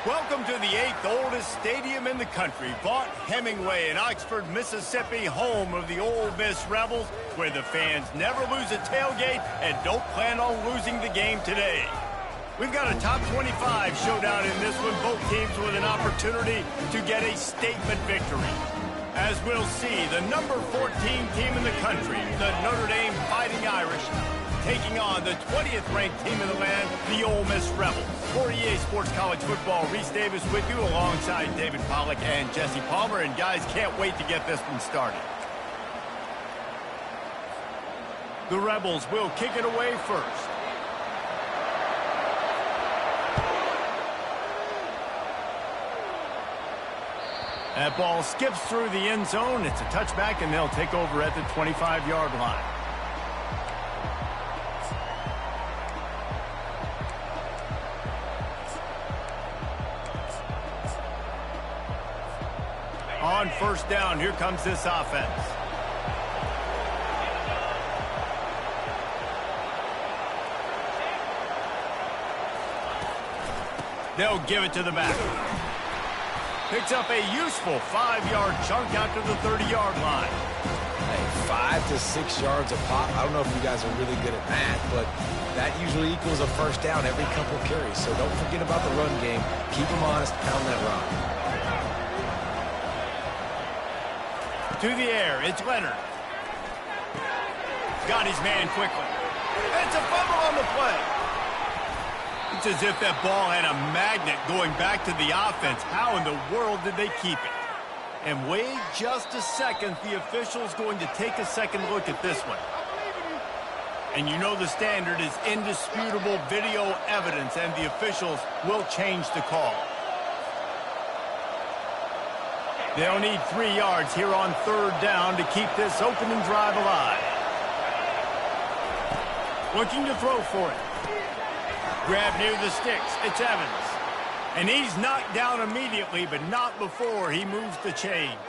Welcome to the 8th oldest stadium in the country, Vaught Hemingway in Oxford, Mississippi, home of the Ole Miss Rebels, where the fans never lose a tailgate and don't plan on losing the game today. We've got a top 25 showdown in this one, both teams with an opportunity to get a statement victory. As we'll see, the number 14 team in the country, the Notre Dame Fighting Irish, taking on the 20th ranked team in the land, the Ole Miss Rebels. For EA Sports College Football, Reese Davis with you alongside David Pollack and Jesse Palmer. And guys, can't wait to get this one started. The Rebels will kick it away first. That ball skips through the end zone. It's a touchback, and they'll take over at the 25-yard line. On first down, here comes this offense. They'll give it to the back. Picks up a useful 5-yard chunk out to the 30-yard line. Hey, 5 to 6 yards a pop. I don't know if you guys are really good at math, but that usually equals a first down every couple carries. So don't forget about the run game. Keep them honest, pound that rock. To the air, it's Leonard. Got his man quickly. It's a fumble on the play. It's as if that ball had a magnet going back to the offense. How in the world did they keep it? And wait just a second. The official's going to take a second look at this one. And you know the standard is indisputable video evidence, and the officials will change the call. They'll need 3 yards here on third down to keep this opening drive alive. Looking to throw for it. Grab near the sticks. It's Evans. And he's knocked down immediately, but not before he moves the chains.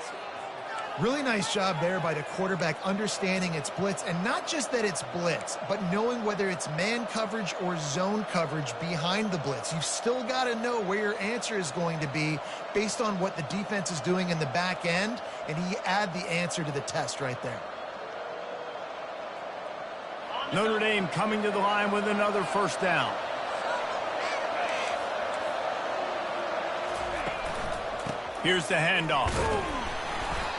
Really nice job there by the quarterback understanding it's blitz, and not just that it's blitz, but knowing whether it's man coverage or zone coverage behind the blitz. You've still got to know where your answer is going to be based on what the defense is doing in the back end, and he add the answer to the test right there. Notre Dame coming to the line with another first down. Here's the handoff.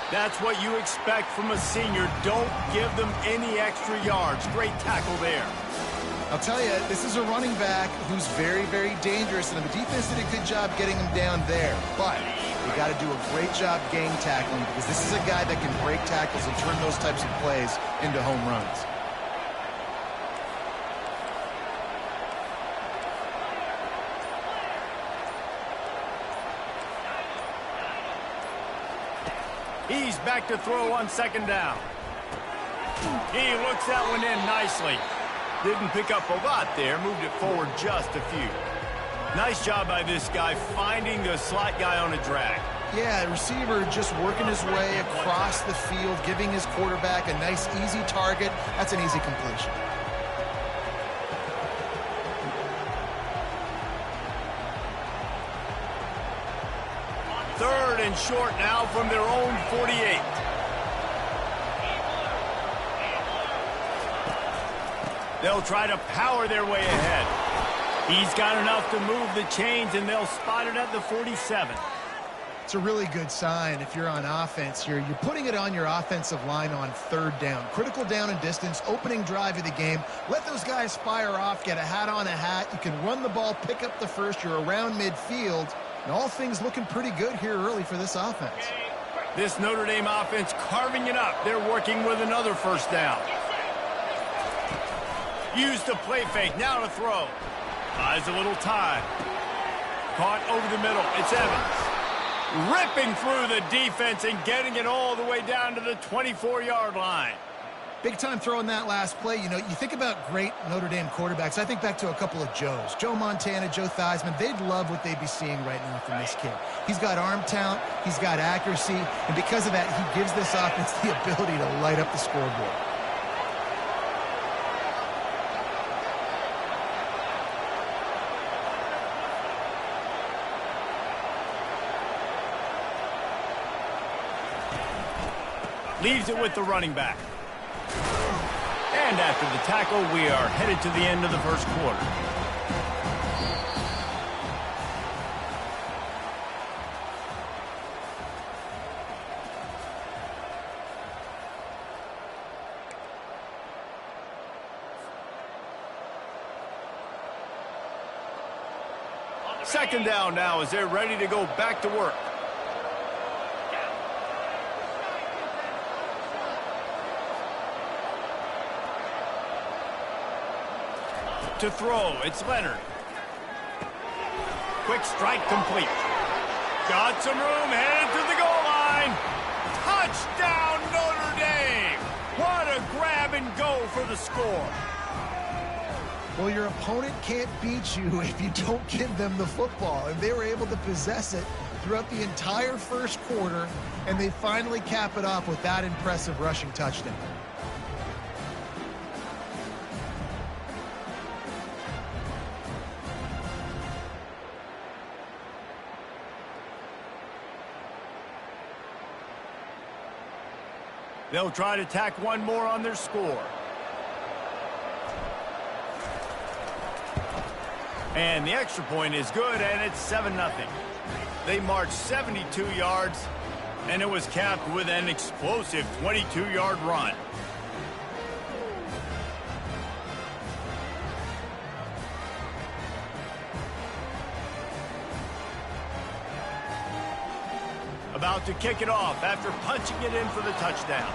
That's what you expect from a senior. Don't give them any extra yards. Great tackle there. I'll tell you, this is a running back who's very, very dangerous, and the defense did a good job getting him down there. But you got to do a great job game tackling, because this is a guy that can break tackles and turn those types of plays into home runs. He's back to throw on second down. He looks that one in nicely. Didn't pick up a lot there, moved it forward just a few. Nice job by this guy finding the slot guy on a drag. Yeah, the receiver just working his way across the field, giving his quarterback a nice, easy target. That's an easy completion. Third and short now from their own 48. They'll try to power their way ahead. He's got enough to move the chains, and they'll spot it at the 47. It's a really good sign if you're on offense here. You're putting it on your offensive line on third down. Critical down and distance, opening drive of the game. Let those guys fire off, get a hat on a hat. You can run the ball, pick up the first. You're around midfield. And all things looking pretty good here early for this offense. This Notre Dame offense carving it up. They're working with another first down. Use the play fake. Now to throw. Buys a little time. Caught over the middle. It's Evans. Ripping through the defense and getting it all the way down to the 24-yard line. Big time throwing that last play. You know, you think about great Notre Dame quarterbacks. I think back to a couple of Joes. Joe Montana, Joe Theismann. They'd love what they'd be seeing right now from this kid. He's got arm talent. He's got accuracy. And because of that, he gives this offense the ability to light up the scoreboard. Leaves it with the running back. And after the tackle, we are headed to the end of the first quarter. Second down now as they're ready to go back to work. To throw, it's Leonard. Quick strike complete. Got some room, headed to the goal line. Touchdown, Notre Dame. What a grab and go for the score. Well, your opponent can't beat you if you don't give them the football, and they were able to possess it throughout the entire first quarter, and they finally cap it off with that impressive rushing touchdown. They'll try to tack one more on their score. And the extra point is good, and it's 7-0. They marched 72 yards, and it was capped with an explosive 22-yard run. About to kick it off after punching it in for the touchdown.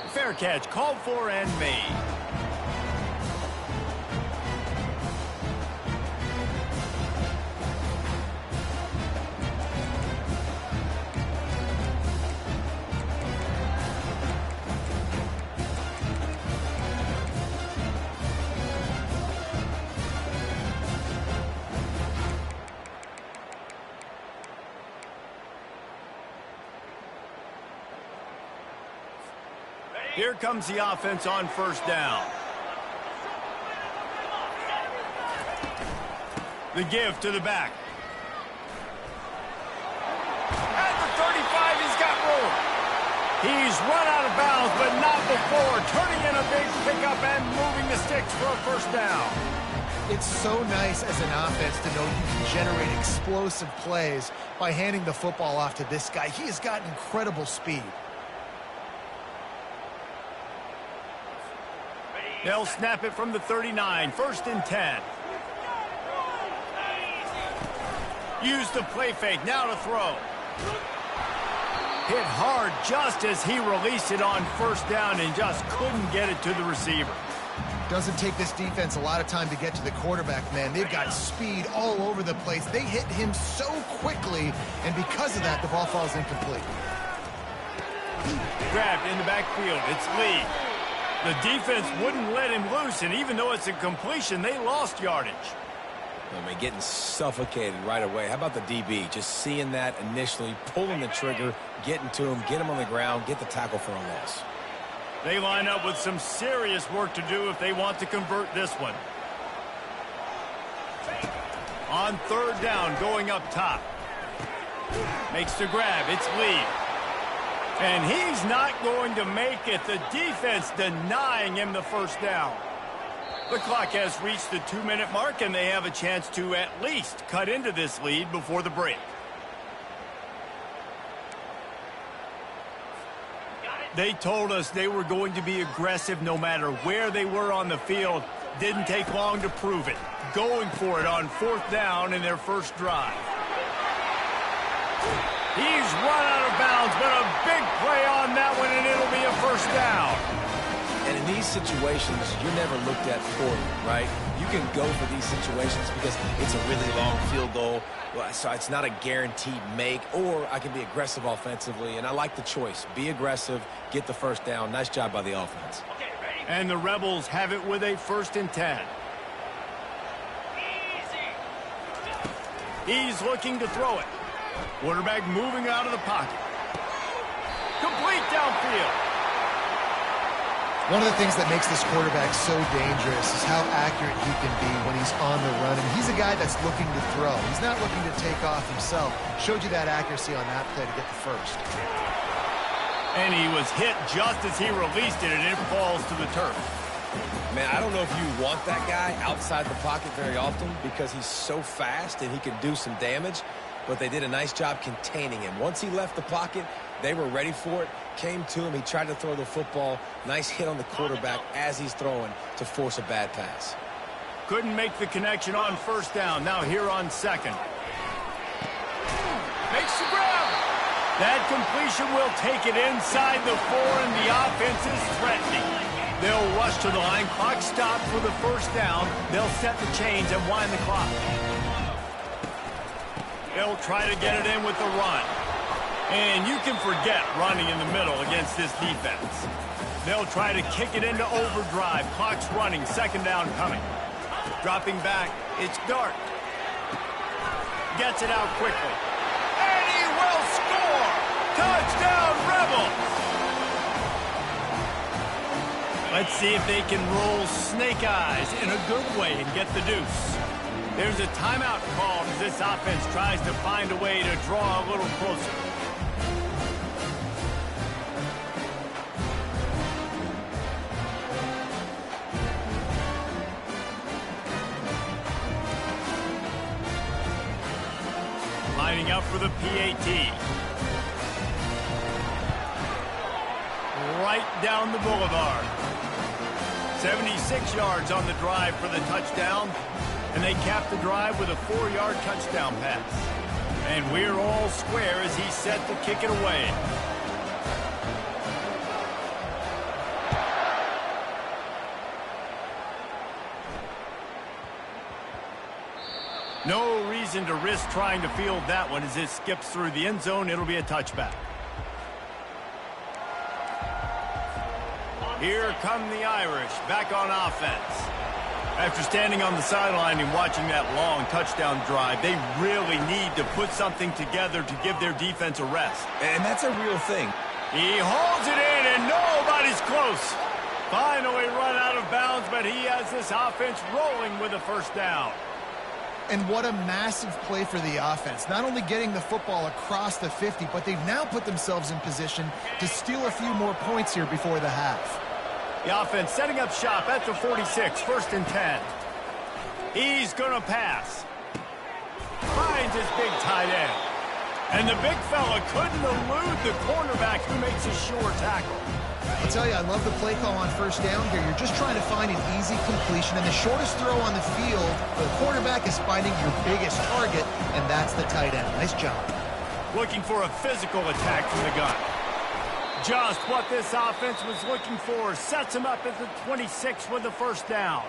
Fair catch called for and made. Here comes the offense on first down. The give to the back. At the 35, he's got room. He's run out of bounds, but not before turning in a big pickup and moving the sticks for a first down. It's so nice as an offense to know you can generate explosive plays by handing the football off to this guy. He has got incredible speed. They'll snap it from the 39, 1st and 10. Use the play fake, now to throw. Hit hard just as he released it on first down and just couldn't get it to the receiver. Doesn't take this defense a lot of time to get to the quarterback, man. They've got speed all over the place. They hit him so quickly, and because of that, the ball falls incomplete. Grabbed in the backfield, it's Lee. The defense wouldn't let him loose, and even though it's a completion, they lost yardage. I mean, getting suffocated right away. How about the DB? Just seeing that initially, pulling the trigger, getting to him, get him on the ground, get the tackle for a loss. They line up with some serious work to do if they want to convert this one. On third down, going up top. Makes the grab, it's Lee. And he's not going to make it. The defense denying him the first down. The clock has reached the 2-minute mark, and they have a chance to at least cut into this lead before the break. They told us they were going to be aggressive no matter where they were on the field. Didn't take long to prove it. Going for it on 4th down in their first drive. He's run out of bounds, but a big play on that one, and it'll be a first down. And And in these situations, you're never looked at poorly, right? You can go for these situations because it's a really long field goal, so it's not a guaranteed make, or I can be aggressive offensively, and I like the choice. Be aggressive, get the first down. Nice job by the offense. And the Rebels have it with a 1st and 10. He's looking to throw it. Quarterback moving out of the pocket. Complete downfield. One of the things that makes this quarterback so dangerous is how accurate he can be when he's on the run. And he's a guy that's looking to throw. He's not looking to take off himself. Showed you that accuracy on that play to get the first. And he was hit just as he released it, and it falls to the turf. Man, I don't know if you want that guy outside the pocket very often because he's so fast and he can do some damage, but they did a nice job containing him. Once he left the pocket, they were ready for it, came to him, he tried to throw the football. Nice hit on the quarterback as he's throwing to force a bad pass. Couldn't make the connection on 1st down. Now here on 2nd. Makes the grab. That completion will take it inside the 4, and the offense is threatening. They'll rush to the line. Clock stopped for the 1st down. They'll set the chains and wind the clock. They'll try to get it in with the run. And you can forget running in the middle against this defense. They'll try to kick it into overdrive. Clock's running. 2nd down coming. Dropping back. It's Dart. Gets it out quickly. And he will score! Touchdown, Rebels! Let's see if they can roll snake eyes in a good way and get the deuce. There's a timeout called as this offense tries to find a way to draw a little closer. Lining up for the PAT. Right down the boulevard. 76 yards on the drive for the touchdown. And they cap the drive with a 4-yard touchdown pass. And we're all square as he's set to kick it away. No reason to risk trying to field that one as it skips through the end zone. It'll be a touchback. Here come the Irish back on offense. After standing on the sideline and watching that long touchdown drive, they really need to put something together to give their defense a rest. And that's a real thing. He holds it in, and nobody's close. Finally run out of bounds, but he has this offense rolling with a 1st down. And what a massive play for the offense. Not only getting the football across the 50, but they've now put themselves in position to steal a few more points here before the half. The offense setting up shop at the 46, 1st and 10. He's going to pass. Finds his big tight end. And the big fella couldn't elude the cornerback who makes a sure tackle. I'll tell you, I love the play call on 1st down here. You're just trying to find an easy completion, and the shortest throw on the field, the quarterback is finding your biggest target, and that's the tight end. Nice job. Looking for a physical attack from the gun. Just what this offense was looking for. Sets him up at the 26 with the 1st down.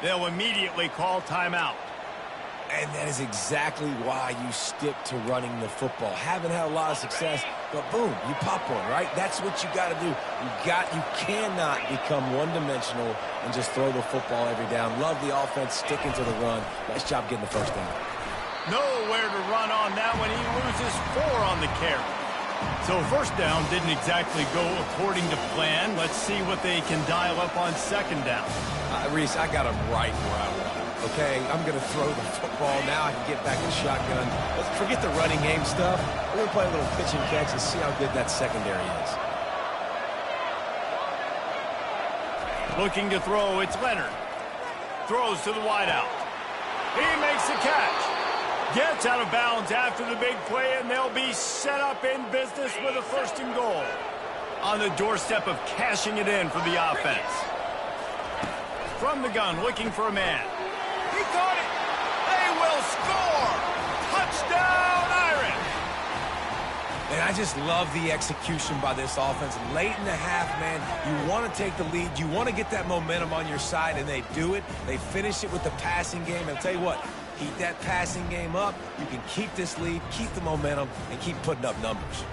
They'll immediately call timeout. And that is exactly why you stick to running the football. Haven't had a lot of success, but boom, you pop one, right? That's what you got to do. You cannot become one-dimensional and just throw the football every down. Love the offense sticking to the run. Nice job getting the 1st down. Nowhere to run on that one. He loses 4 on the carry. So 1st down didn't exactly go according to plan. Let's see what they can dial up on 2nd down. Reese, I got him right where I want him. Okay, I'm going to throw the football. Now I can get back in shotgun. Let's forget the running game stuff. We're going to play a little pitch and catch and see how good that secondary is. Looking to throw, it's Leonard. Throws to the wideout. He makes the catch. Gets out of bounds after the big play, and they'll be set up in business with a 1st and goal. On the doorstep of cashing it in for the offense. From the gun, looking for a man. He caught it. They will score. Touchdown, Irish. And I just love the execution by this offense. Late in the half, man, you want to take the lead. You want to get that momentum on your side, and they do it. They finish it with the passing game. And I'll tell you what, keep that passing game up. You can keep this lead, keep the momentum, and keep putting up numbers.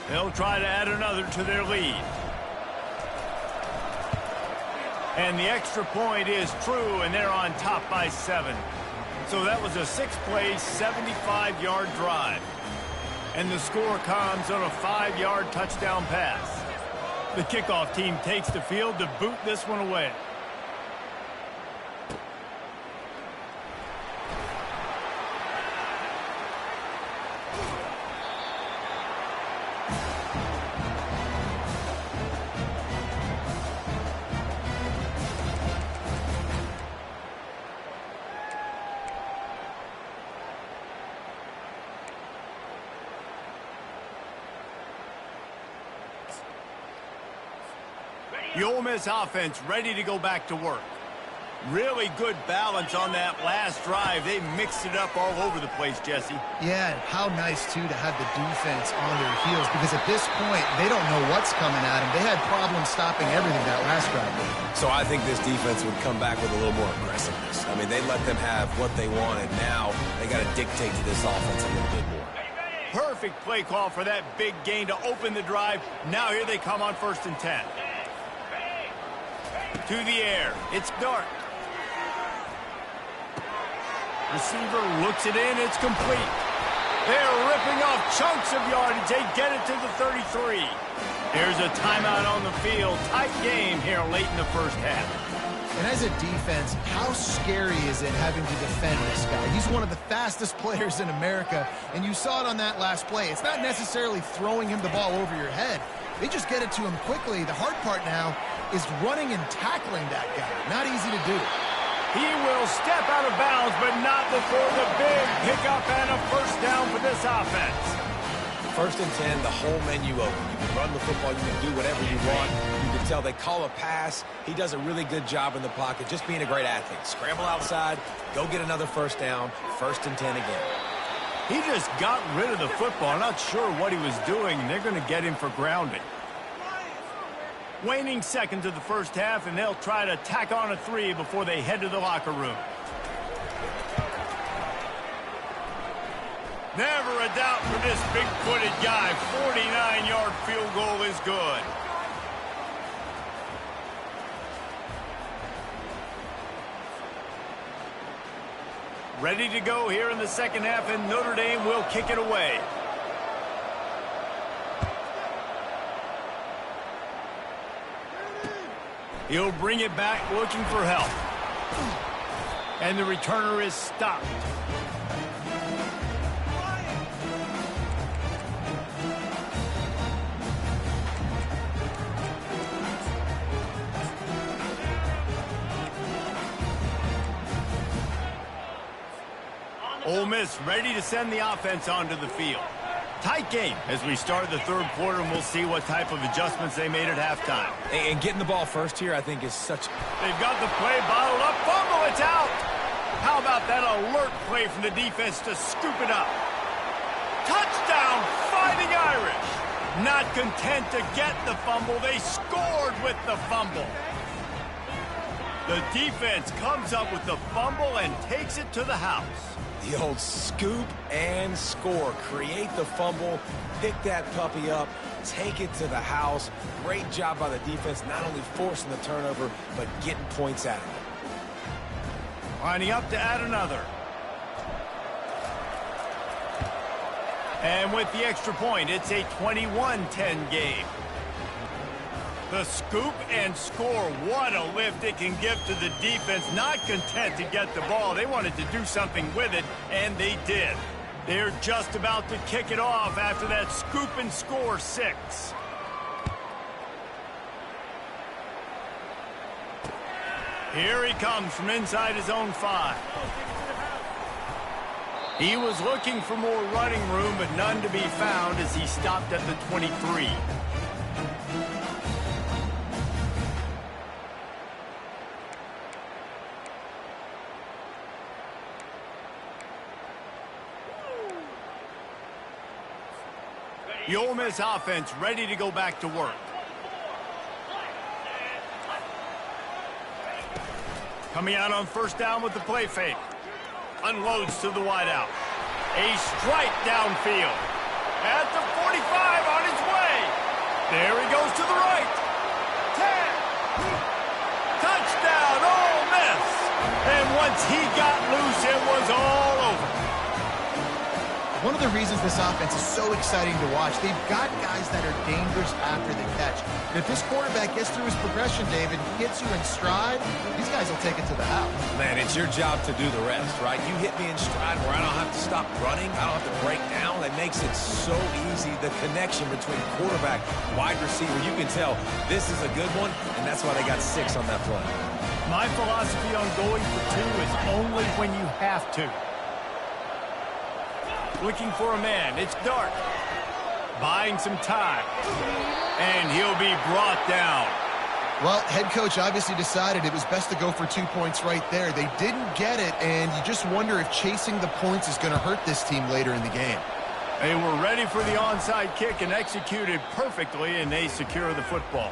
They'll try to add another to their lead. And the extra point is true, and they're on top by 7. So that was a 6-play, 75-yard drive. And the score comes on a 5-yard touchdown pass. The kickoff team takes the field to boot this one away. The Ole Miss offense ready to go back to work. Really good balance on that last drive. They mixed it up all over the place, Jesse. Yeah, how nice, too, to have the defense on their heels, because at this point, they don't know what's coming at them. They had problems stopping everything that last drive. So I think this defense would come back with a little more aggressiveness. I mean, they let them have what they wanted. Now they got to dictate to this offense a little bit more. Perfect play call for that big gain to open the drive. Now here they come on 1st and 10. To the air. It's Dart. Receiver looks it in. It's complete. They're ripping off chunks of yardage. They get it to the 33. There's a timeout on the field. Tight game here late in the first half. And as a defense, how scary is it having to defend this guy? He's one of the fastest players in America, and you saw it on that last play. It's not necessarily throwing him the ball over your head. They just get it to him quickly. The hard part now is running and tackling that guy. Not easy to do. He will step out of bounds, but not before the big pickup and a first down for this offense. 1st and 10, the whole menu open. You can run the football, you can do whatever you want. You can tell they call a pass. He does a really good job in the pocket, just being a great athlete. Scramble outside, go get another first down, 1st and 10 again. He just got rid of the football. I'm not sure what he was doing. They're going to get him for grounding. Waning seconds of the first half, and they'll try to tack on a 3 before they head to the locker room. Never a doubt for this big-footed guy. 49-yard field goal is good. Ready to go here in the second half, and Notre Dame will kick it away. He'll bring it back looking for help. And the returner is stopped. Ole Miss ready to send the offense onto the field. Tight game as we start the third quarter, and we'll see what type of adjustments they made at halftime. And getting the ball first here, I think, is such... They've got the play bottled up. Fumble, it's out. How about that alert play from the defense to scoop it up? Touchdown, Fighting Irish. Not content to get the fumble, they scored with the fumble. The defense comes up with the fumble and takes it to the house. The old scoop and score. Create the fumble, pick that puppy up, take it to the house. Great job by the defense, not only forcing the turnover, but getting points out of it. Lining up to add another. And with the extra point, it's a 21-10 game. The scoop and score, what a lift it can give to the defense. Not content to get the ball. They wanted to do something with it, and they did. They're just about to kick it off after that scoop and score 6. Here he comes from inside his own 5. He was looking for more running room, but none to be found as he stopped at the 23. The Ole Miss offense ready to go back to work. Coming out on first down with the play fake. Unloads to the wideout. A strike downfield. At the 45 on his way. There he goes to the right. 10. Touchdown, Ole Miss. And once he got loose, it was all over. One of the reasons this offense is so exciting to watch, they've got guys that are dangerous after the catch. And if this quarterback gets through his progression, David, gets you in stride, these guys will take it to the house. Man, it's your job to do the rest, right? You hit me in stride where I don't have to stop running. I don't have to break down. That makes it so easy. The connection between quarterback, wide receiver, you can tell this is a good one, and that's why they got 6 on that play. My philosophy on going for 2 is only when you have to. Looking for a man. It's dark. Buying some time. And he'll be brought down. Well, head coach obviously decided it was best to go for 2 points right there. They didn't get it, and you just wonder if chasing the points is going to hurt this team later in the game. They were ready for the onside kick and executed perfectly, and they secure the football.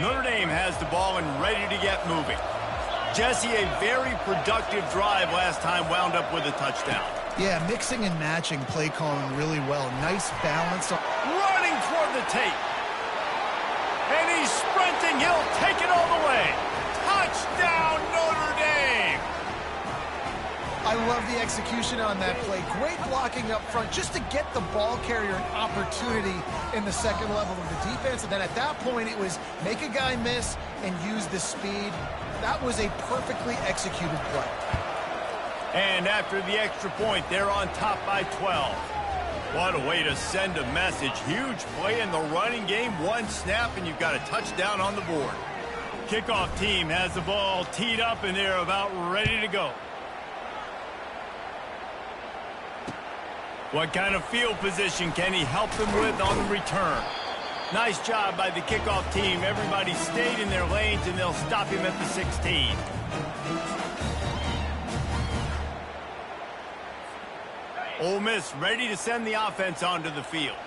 Notre Dame has the ball and ready to get moving. Jesse, a very productive drive last time, wound up with a touchdown. Yeah, mixing and matching play calling really well. Nice balance. Running toward the tape. And he's sprinting. He'll take it all the way. Touchdown, Notre Dame. I love the execution on that play. Great blocking up front just to get the ball carrier an opportunity in the second level of the defense. And then at that point, it was make a guy miss and use the speed. That was a perfectly executed play. And after the extra point, they're on top by 12. What a way to send a message. Huge play in the running game. 1 snap, and you've got a touchdown on the board. Kickoff team has the ball teed up, and they're about ready to go. What kind of field position can he help them with on the return? Nice job by the kickoff team. Everybody stayed in their lanes, and they'll stop him at the 16. Ole Miss ready to send the offense onto the field.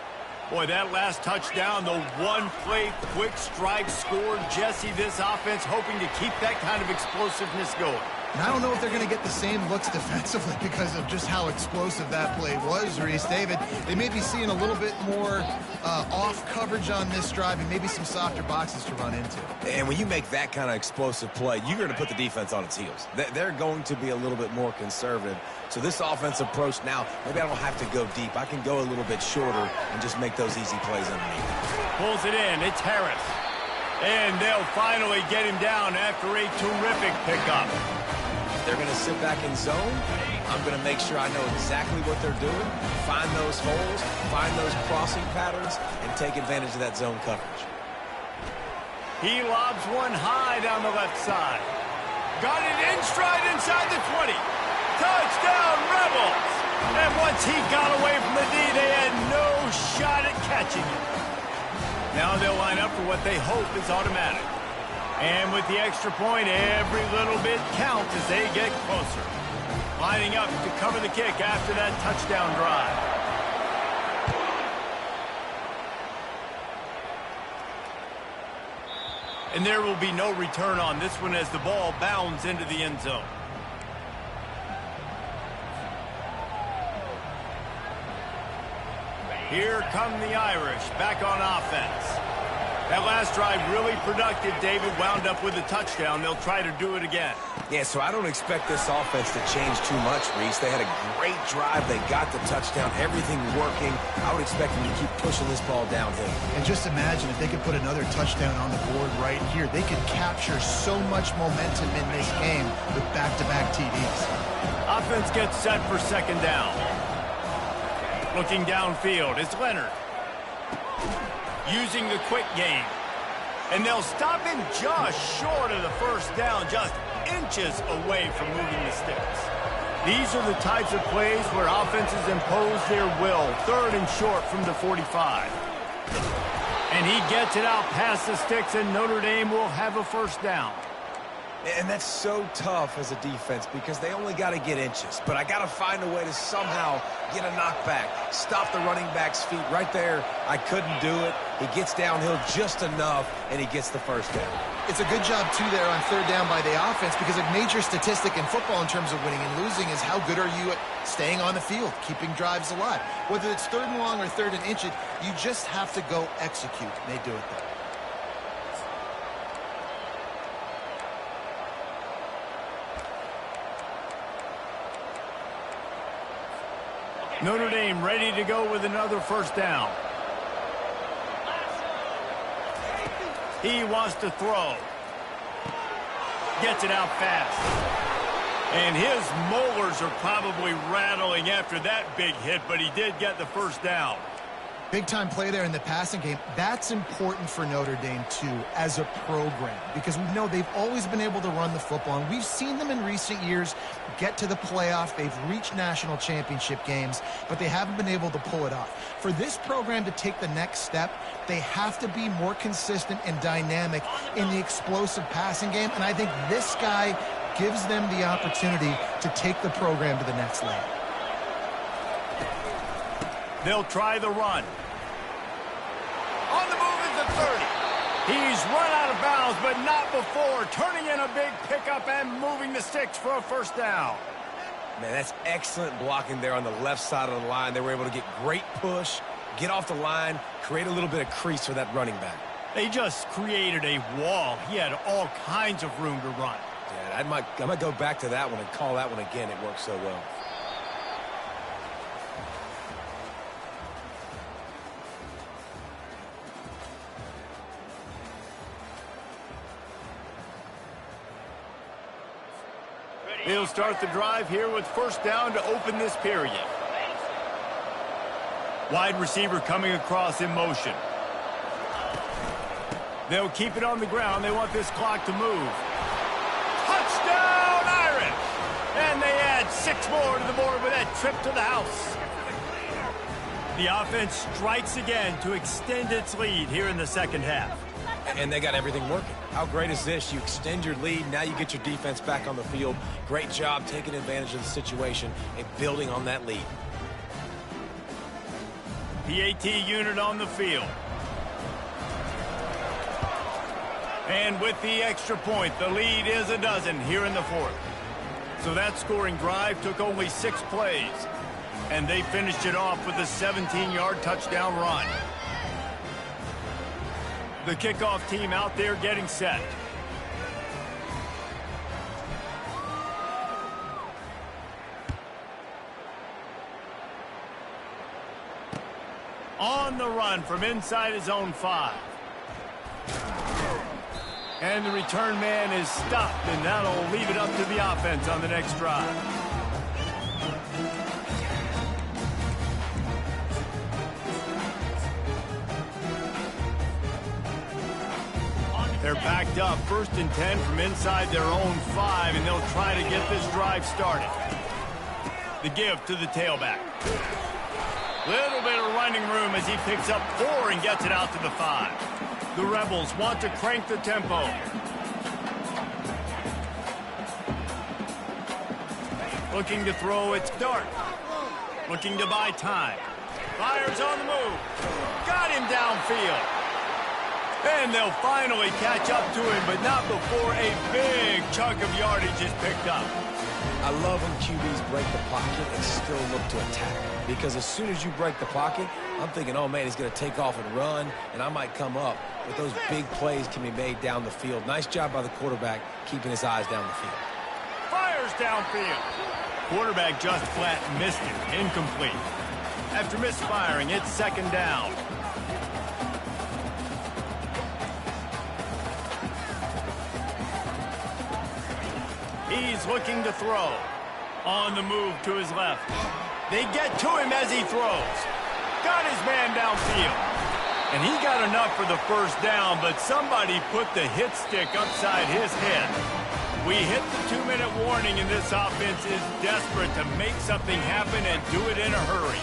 Boy, that last touchdown, the one-play quick strike scored. Jesse, this offense hoping to keep that kind of explosiveness going. And I don't know if they're going to get the same looks defensively because of just how explosive that play was, Reese. David, they may be seeing a little bit more off coverage on this drive and maybe some softer boxes to run into. And when you make that kind of explosive play, you're going to put the defense on its heels. They're going to be a little bit more conservative. So this offensive approach now, maybe I don't have to go deep. I can go a little bit shorter and just make those easy plays underneath. Pulls it in. It's Harris. And they'll finally get him down after a terrific pickup. They're going to sit back in zone. I'm going to make sure I know exactly what they're doing, find those holes, find those crossing patterns, and take advantage of that zone coverage. He lobs one high down the left side. Got it in stride inside the 20. Touchdown, Rebels! And once he got away from the D, they had no shot at catching him. Now they'll line up for what they hope is automatic. And with the extra point, every little bit counts as they get closer. Lining up to cover the kick after that touchdown drive. And there will be no return on this one as the ball bounds into the end zone. Here come the Irish back on offense. That last drive really productive. David wound up with a touchdown. They'll try to do it again. Yeah, so I don't expect this offense to change too much, Reese. They had a great drive. They got the touchdown. Everything working. I would expect them to keep pushing this ball downhill. And just imagine if they could put another touchdown on the board right here. They could capture so much momentum in this game with back-to-back TDs. Offense gets set for second down. Looking downfield, it's Leonard. Using the quick game. And they'll stop him just short of the first down, just inches away from moving the sticks. These are the types of plays where offenses impose their will. 3rd and short from the 45. And he gets it out past the sticks, and Notre Dame will have a first down. And that's so tough as a defense because they only got to get inches. But I got to find a way to somehow get a knockback, stop the running back's feet. Right there, I couldn't do it. He gets downhill just enough, and he gets the first down. It's a good job, too, there on third down by the offense because a major statistic in football in terms of winning and losing is how good are you at staying on the field, keeping drives alive. Whether it's third and long or third and inches, you just have to go execute. And they do it there. Notre Dame ready to go with another first down. He wants to throw. Gets it out fast. And his molars are probably rattling after that big hit, but he did get the first down. Big-time play there in the passing game. That's important for Notre Dame, too, as a program, because we know they've always been able to run the football, and we've seen them in recent years get to the playoff. They've reached national championship games, but they haven't been able to pull it off. For this program to take the next step, they have to be more consistent and dynamic in the explosive passing game, and I think this guy gives them the opportunity to take the program to the next level. They'll try the run. On the move is the 30. He's run out of bounds, but not before. Turning in a big pickup and moving the sticks for a first down. Man, that's excellent blocking there on the left side of the line. They were able to get great push, get off the line, create a little bit of crease for that running back. They just created a wall. He had all kinds of room to run. Yeah, I might go back to that one and call that one again. It worked so well. He'll start the drive here with first down to open this period. Wide receiver coming across in motion. They'll keep it on the ground. They want this clock to move. Touchdown, Irish! And they add 6 more to the board with that trip to the house. The offense strikes again to extend its lead here in the second half. And they got everything working. How great is this? You extend your lead. Now you get your defense back on the field. Great job taking advantage of the situation and building on that lead. PAT unit on the field. And with the extra point, the lead is a dozen here in the fourth. So that scoring drive took only 6 plays. And they finished it off with a 17-yard touchdown run. The kickoff team out there getting set. On the run from inside his own 5. And the return man is stopped, and that'll leave it up to the offense on the next drive. They're backed up, 1st and 10 from inside their own 5, and they'll try to get this drive started. The give to the tailback. Little bit of running room as he picks up 4 and gets it out to the 5. The Rebels want to crank the tempo. Looking to throw, it's Dart. Looking to buy time. Fires on the move. Got him downfield. And they'll finally catch up to him, but not before a big chunk of yardage is picked up. I love when QBs break the pocket and still look to attack. Because as soon as you break the pocket, I'm thinking, oh, man, he's going to take off and run, and I might come up. But those big plays can be made down the field. Nice job by the quarterback keeping his eyes down the field. Fires downfield. Quarterback just flat missed it. Incomplete. After misfiring, it's 2nd down. He's looking to throw. On the move to his left. They get to him as he throws. Got his man downfield. And he got enough for the first down, but somebody put the hit stick upside his head. We hit the 2-minute warning, and this offense is desperate to make something happen and do it in a hurry.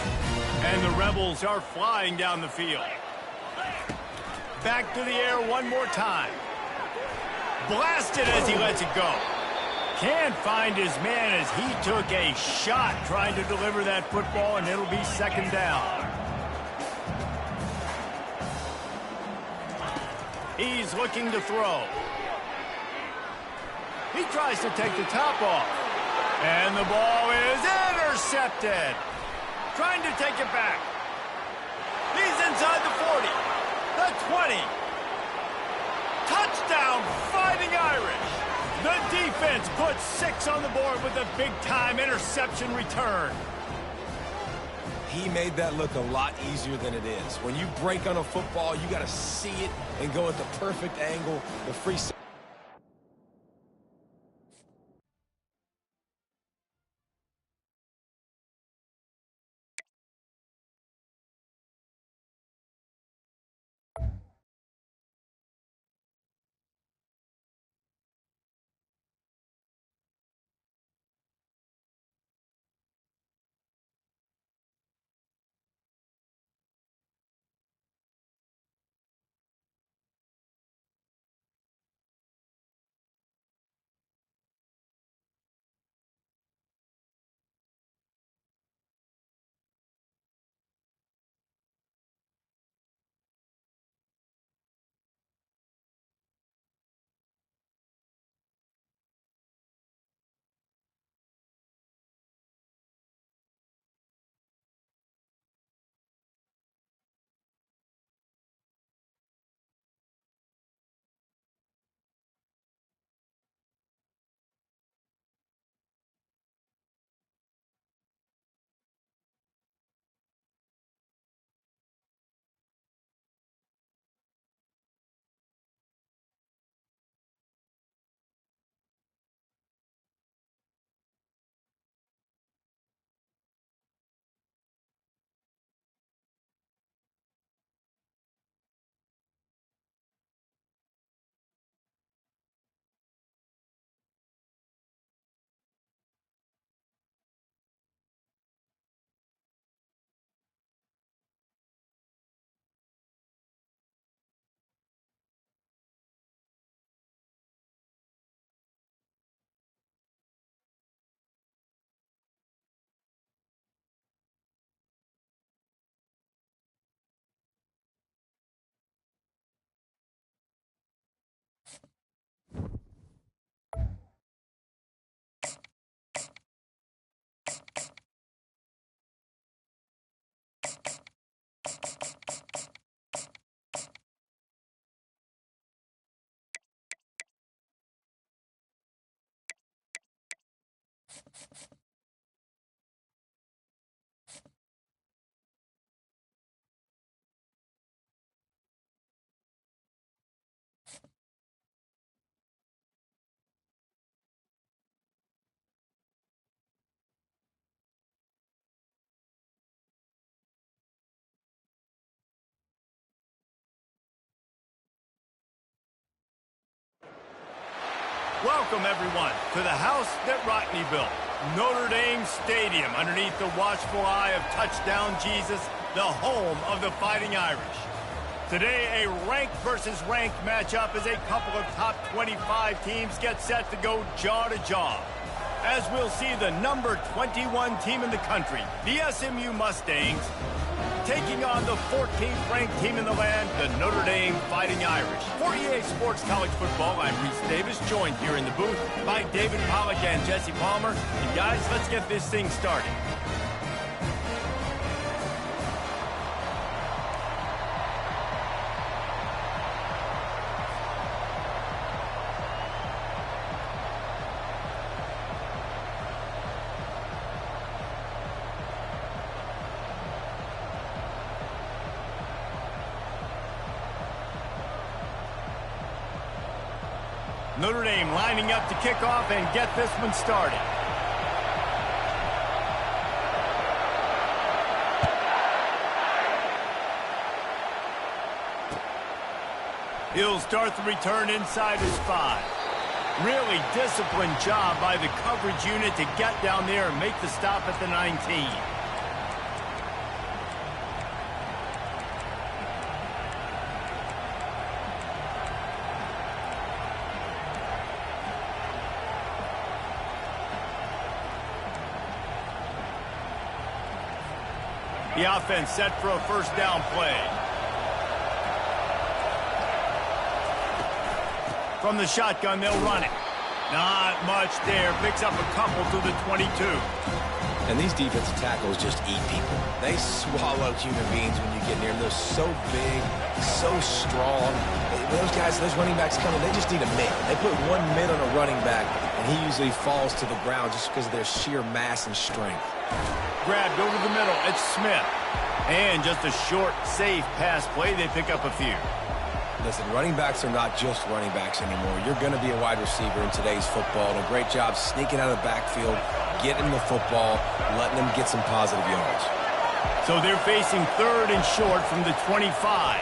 And the Rebels are flying down the field. Back to the air one more time. Blasted as he lets it go. Can't find his man as he took a shot trying to deliver that football, and it'll be second down. He's looking to throw. He tries to take the top off. And the ball is intercepted. Trying to take it back. He's inside the 40. The 20. Touchdown, Fighting Irish. The defense puts 6 on the board with a big-time interception return. He made that look a lot easier than it is. When you break on a football, you got to see it and go at the perfect angle. The free. Welcome, everyone, to the house that Rodney built, Notre Dame Stadium, underneath the watchful eye of Touchdown Jesus, the home of the Fighting Irish. Today, a ranked versus ranked matchup as a couple of top 25 teams get set to go jaw to jaw. As we'll see the number 21 team in the country, the SMU Mustangs, taking on the 14th ranked team in the land, the Notre Dame Fighting Irish. For EA Sports College Football, I'm Reese Davis, joined here in the booth by David Pollack and Jesse Palmer. And guys, let's get this thing started. Notre Dame lining up to kick off and get this one started. He'll start the return inside his 5. Really disciplined job by the coverage unit to get down there and make the stop at the 19. The offense set for a first down play. From the shotgun, they'll run it. Not much there. Picks up a couple to the 22. And these defensive tackles just eat people. They swallow human beings when you get near them. They're so big, so strong. Those guys, those running backs coming, they just need a mid. They put one mid on a running back, and he usually falls to the ground just because of their sheer mass and strength. Grabbed over the middle. It's Smith. And just a short, safe pass play. They pick up a few. Listen, running backs are not just running backs anymore. You're going to be a wide receiver in today's football. And a great job sneaking out of the backfield, getting the football, letting them get some positive yards. So they're facing third and short from the 25.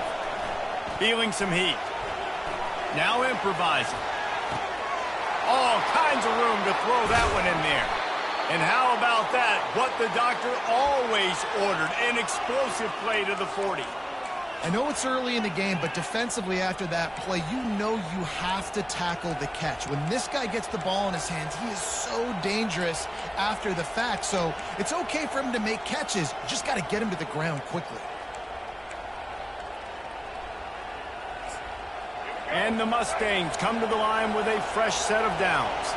Feeling some heat. Now improvising. All kinds of room to throw that one in there. And how about that? What the doctor always ordered, an explosive play to the 40. I know it's early in the game, but defensively after that play, you know you have to tackle the catch. When this guy gets the ball in his hands, he is so dangerous after the fact. So it's okay for him to make catches. You just got to get him to the ground quickly. And the Mustangs come to the line with a fresh set of downs.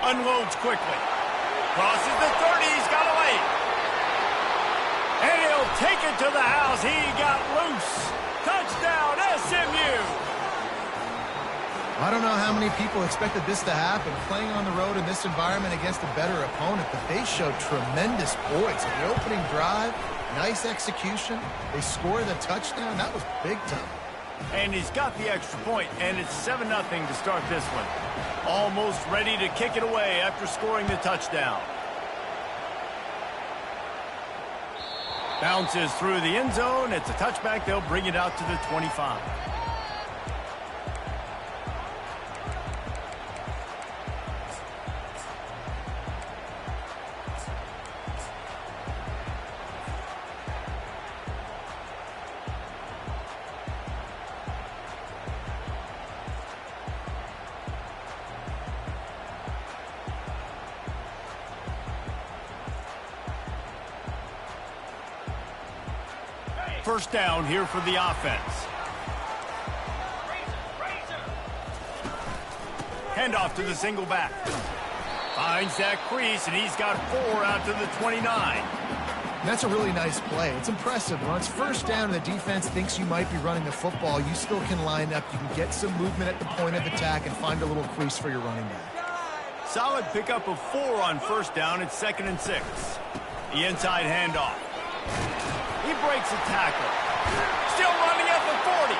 Unloads quickly. Crosses the 30. He's got away. And he'll take it to the house. He got loose. Touchdown, SMU. I don't know how many people expected this to happen, playing on the road in this environment against a better opponent, but they showed tremendous poise. In the opening drive, nice execution. They scored a touchdown. That was big time. And he's got the extra point, and it's 7-0 to start this one. Almost ready to kick it away after scoring the touchdown. Bounces through the end zone. It's a touchback. They'll bring it out to the 25. First down here for the offense. Handoff to the single back. Finds that crease, and he's got 4 out to the 29. That's a really nice play. It's impressive. When it's first down and the defense thinks you might be running the football, you still can line up. You can get some movement at the point of attack and find a little crease for your running back. Solid pickup of 4 on first down. It's 2nd and 6. The inside handoff. He breaks a tackle. Still running at the 40.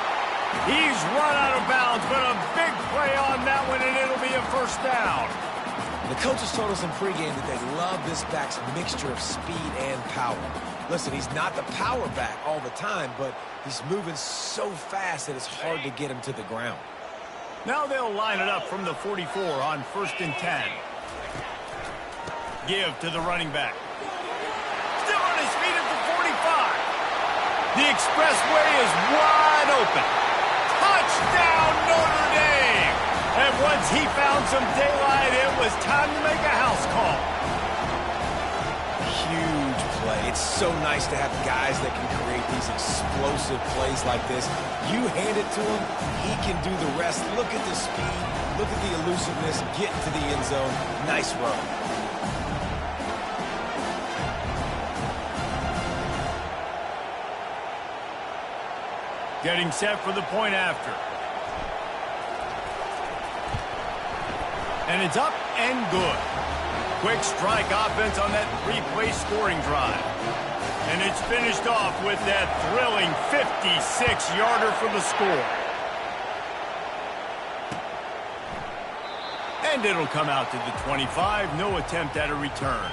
He's run out of bounds, but a big play on that one, and it'll be a first down. The coaches told us in pregame that they love this back's mixture of speed and power. Listen, he's not the power back all the time, but he's moving so fast that it's hard to get him to the ground. Now they'll line it up from the 44 on 1st and 10. Give to the running back. Still on his feet at the 45. The expressway is wide open. Touchdown, Notre Dame! And once he found some daylight, it was time to make a house call. Huge play. It's so nice to have guys that can create these explosive plays like this. You hand it to him, he can do the rest. Look at the speed. Look at the elusiveness. Get to the end zone. Nice run. Getting set for the point after. And it's up and good. Quick strike offense on that 3-play scoring drive. And it's finished off with that thrilling 56-yarder for the score. And it'll come out to the 25. No attempt at a return.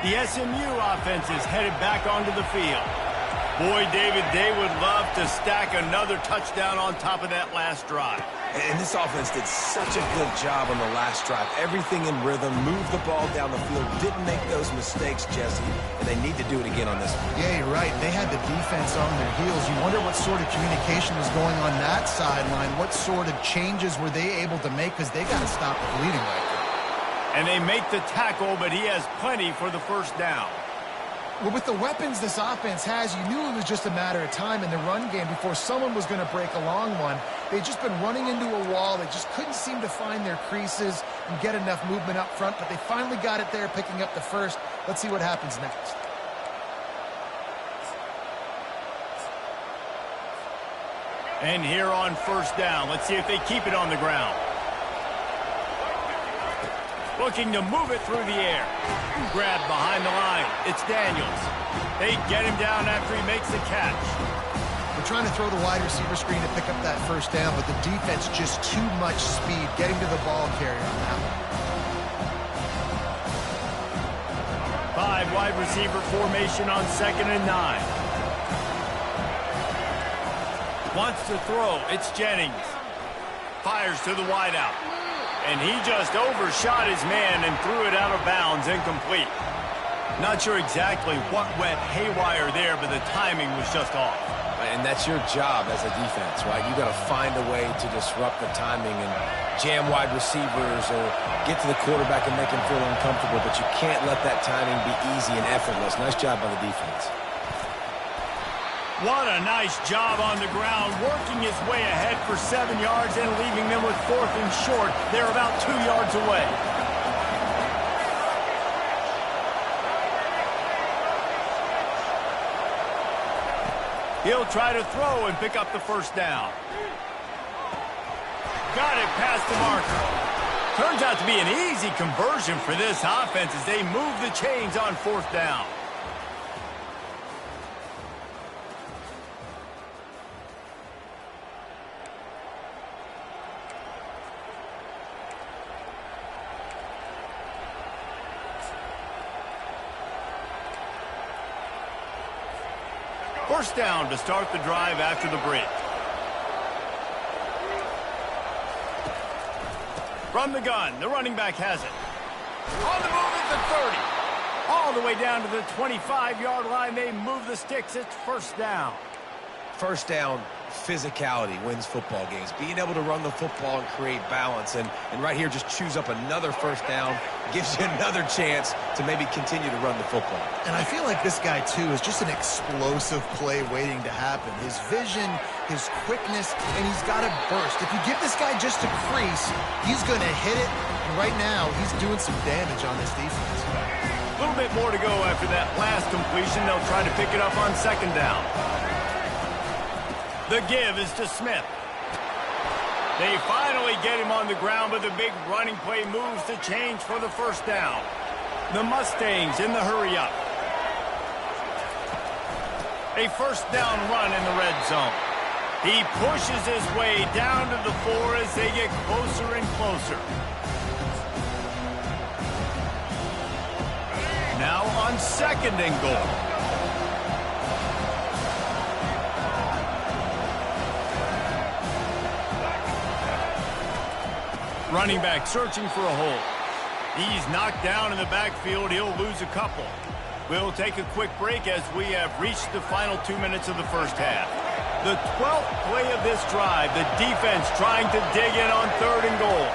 The SMU offense is headed back onto the field. Boy, David, they would love to stack another touchdown on top of that last drive. And this offense did such a good job on the last drive. Everything in rhythm, moved the ball down the field, didn't make those mistakes, Jesse, and they need to do it again on this one. Yeah, you're right. They had the defense on their heels. You wonder what sort of communication was going on that sideline. What sort of changes were they able to make, because they got to stop the bleeding right there. And they make the tackle, but he has plenty for the first down. Well, with the weapons this offense has, you knew it was just a matter of time in the run game before someone was going to break a long one. They'd just been running into a wall. They just couldn't seem to find their creases and get enough movement up front, but they finally got it there, picking up the first. Let's see what happens next. And here on first down, let's see if they keep it on the ground. Looking to move it through the air. Grabbed behind the line. It's Daniels. They get him down after he makes the catch. We're trying to throw the wide receiver screen to pick up that first down, but the defense just too much speed getting to the ball carrier on that one. 5 wide receiver formation on 2nd and 9. Wants to throw. It's Jennings. Fires to the wideout. And he just overshot his man and threw it out of bounds, incomplete. Not sure exactly what went haywire there, but the timing was just off. And that's your job as a defense, right? You got to find a way to disrupt the timing and jam wide receivers or get to the quarterback and make him feel uncomfortable, but you can't let that timing be easy and effortless. Nice job by the defense. What a nice job on the ground, working his way ahead for 7 yards and leaving them with 4th and short. They're about 2 yards away. He'll try to throw and pick up the first down. Got it past the marker. Turns out to be an easy conversion for this offense as they move the chains on 4th down. First down to start the drive after the break. From the gun, the running back has it. On the move at the 30. All the way down to the 25-yard line. They move the sticks. It's first down. First down, physicality wins football games. Being able to run the football and create balance. And right here, just choose up another first down. Gives you another chance to maybe continue to run the football. And I feel like this guy, too, is just an explosive play waiting to happen. His vision, his quickness, and he's got a burst. If you give this guy just a crease, he's going to hit it. And right now, he's doing some damage on this defense. A little bit more to go after that last completion. They'll try to pick it up on 2nd down. The give is to Smith. They finally get him on the ground, but the big running play moves the change for the first down. The Mustangs in the hurry-up. A first down run in the red zone. He pushes his way down to the 4 as they get closer and closer. Now on 2nd and goal. Running back searching for a hole. He's knocked down in the backfield. He'll lose a couple. We'll take a quick break as we have reached the final 2 minutes of the first half. The 12th play of this drive, the defense trying to dig in on 3rd and goal.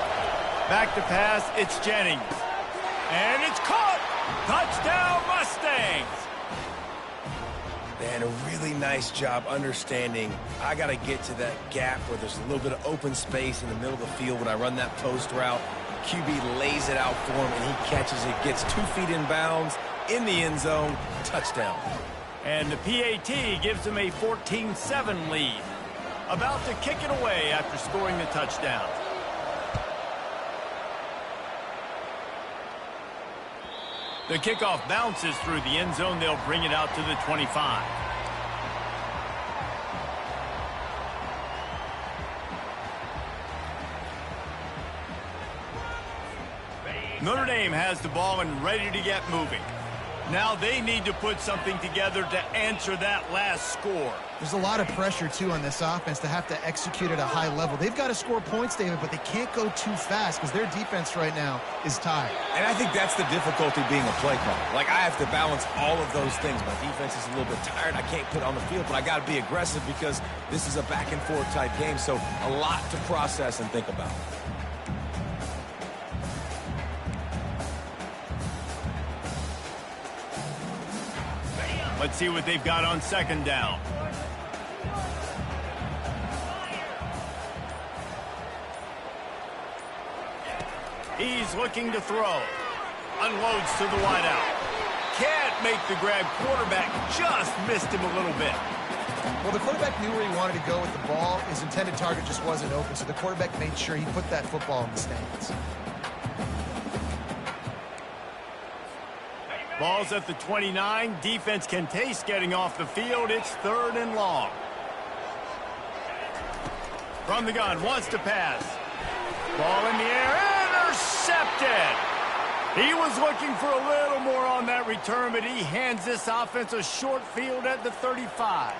Back to pass, it's Jennings. And it's caught! Touchdown, Mustangs! And a really nice job understanding I got to get to that gap where there's a little bit of open space in the middle of the field when I run that post route. QB lays it out for him, and he catches it, gets 2 feet in bounds, in the end zone, touchdown. And the PAT gives them a 14-7 lead. About to kick it away after scoring the touchdown. The kickoff bounces through the end zone. They'll bring it out to the 25. Notre Dame has the ball and ready to get moving. Now they need to put something together to answer that last score. There's a lot of pressure, too, on this offense to have to execute at a high level. They've got to score points, David, but they can't go too fast because their defense right now is tired. And I think that's the difficulty being a play caller. Like, I have to balance all of those things. My defense is a little bit tired. I can't put it on the field, but I got to be aggressive because this is a back-and-forth type game, so a lot to process and think about. Let's see what they've got on second down. He's looking to throw. Unloads to the wideout. Can't make the grab. Quarterback just missed him a little bit. Well, the quarterback knew where he wanted to go with the ball. His intended target just wasn't open, so the quarterback made sure he put that football in the stands. Ball's at the 29. Defense can taste getting off the field. It's 3rd and long. From the gun, wants to pass. Ball in the air, intercepted. He was looking for a little more on that return, but he hands this offense a short field at the 35.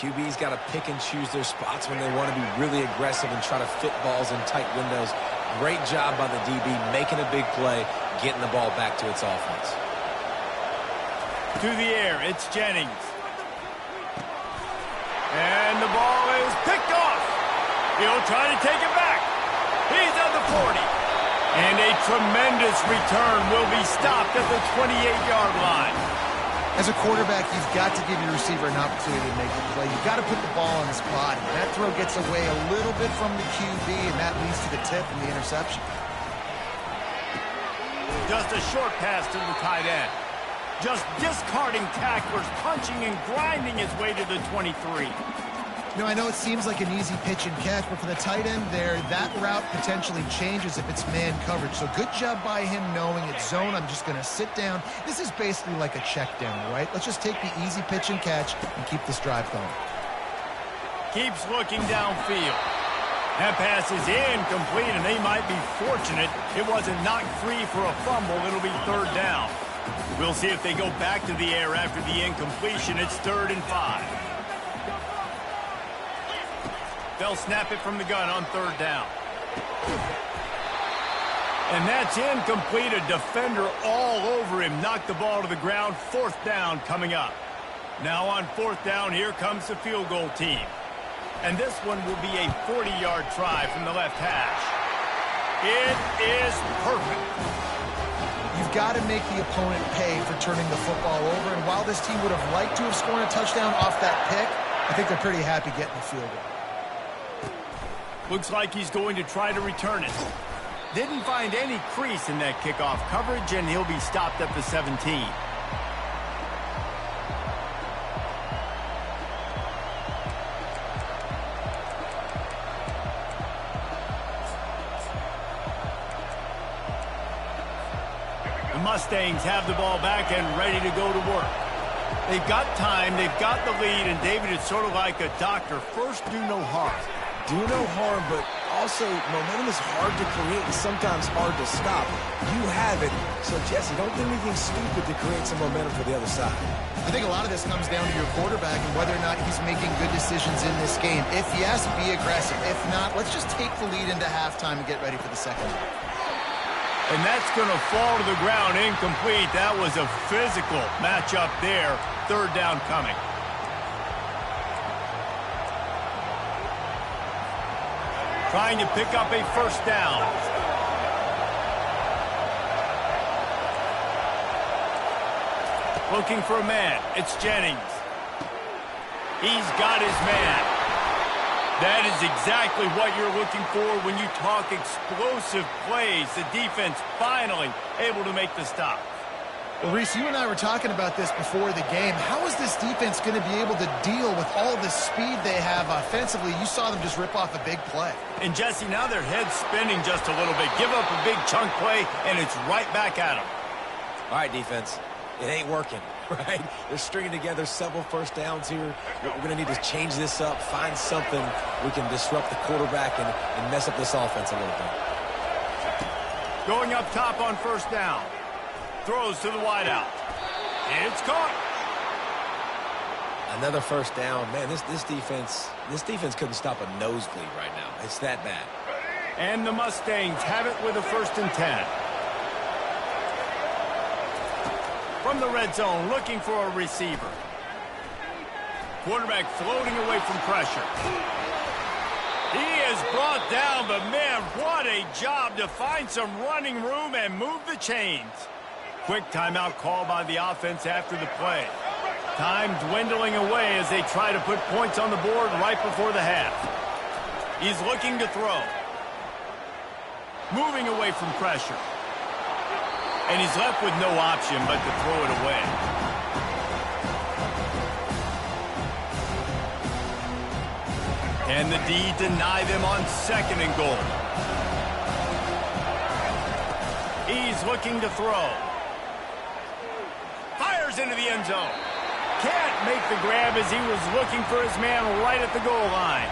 QB's got to pick and choose their spots when they want to be really aggressive and try to fit balls in tight windows. Great job by the DB making a big play, getting the ball back to its offense. To the air, it's Jennings. And the ball is picked off. He'll try to take it back. He's at the 40. And a tremendous return will be stopped at the 28-yard line. As a quarterback, you've got to give your receiver an opportunity to make the play. You've got to put the ball on his body. That throw gets away a little bit from the QB, and that leads to the tip and the interception. Just a short pass to the tight end. Just discarding tacklers, punching and grinding his way to the 23. You know, I know it seems like an easy pitch and catch, but for the tight end there, that route potentially changes if it's man coverage. So good job by him knowing it's zone. I'm just going to sit down. This is basically like a check down, right? Let's just take the easy pitch and catch and keep this drive going. Keeps looking downfield. That pass is incomplete, and they might be fortunate it wasn't knocked free for a fumble. It'll be 3rd down. We'll see if they go back to the air after the incompletion. It's 3rd and 5. They'll snap it from the gun on 3rd down. And that's incomplete. A defender all over him. Knocked the ball to the ground. 4th down coming up. Now on 4th down, here comes the field goal team. And this one will be a 40-yard try from the left hash. It is perfect. You've got to make the opponent pay for turning the football over. And while this team would have liked to have scored a touchdown off that pick, I think they're pretty happy getting the field goal. Looks like he's going to try to return it. Didn't find any crease in that kickoff coverage, and he'll be stopped at the 17. The Mustangs have the ball back and ready to go to work. They've got time, they've got the lead, and David, it's sort of like a doctor. First, do no harm. Do no harm, but also momentum is hard to create and sometimes hard to stop. You have it, so Jesse, don't do anything stupid to create some momentum for the other side. I think a lot of this comes down to your quarterback and whether or not he's making good decisions in this game. If yes, be aggressive. If not, let's just take the lead into halftime and get ready for the second half. And that's going to fall to the ground incomplete. That was a physical matchup there. 3rd down coming. Trying to pick up a 1st down. Looking for a man. It's Jennings. He's got his man. That is exactly what you're looking for when you talk explosive plays. The defense finally able to make the stop. Well, Reese, you and I were talking about this before the game. How is this defense going to be able to deal with all the speed they have offensively? You saw them just rip off a big play. And, Jesse, now their head's spinning just a little bit. Give up a big chunk play, and it's right back at them. All right, defense. It ain't working, right? They're stringing together several 1st downs here. We're going to need to change this up, find something we can disrupt the quarterback and mess up this offense a little bit. Going up top on 1st down. Throws to the wideout. It's caught. Another first down. Man, this defense couldn't stop a nosebleed right now. It's that bad. And the Mustangs have it with a 1st and 10. From the red zone, looking for a receiver. Quarterback floating away from pressure. He is brought down, but man, what a job to find some running room and move the chains. Quick timeout call by the offense after the play. Time dwindling away as they try to put points on the board right before the half. He's looking to throw. Moving away from pressure. And he's left with no option but to throw it away. And the D deny them on 2nd and goal. He's looking to throw. Fires into the end zone. Can't make the grab as he was looking for his man right at the goal line.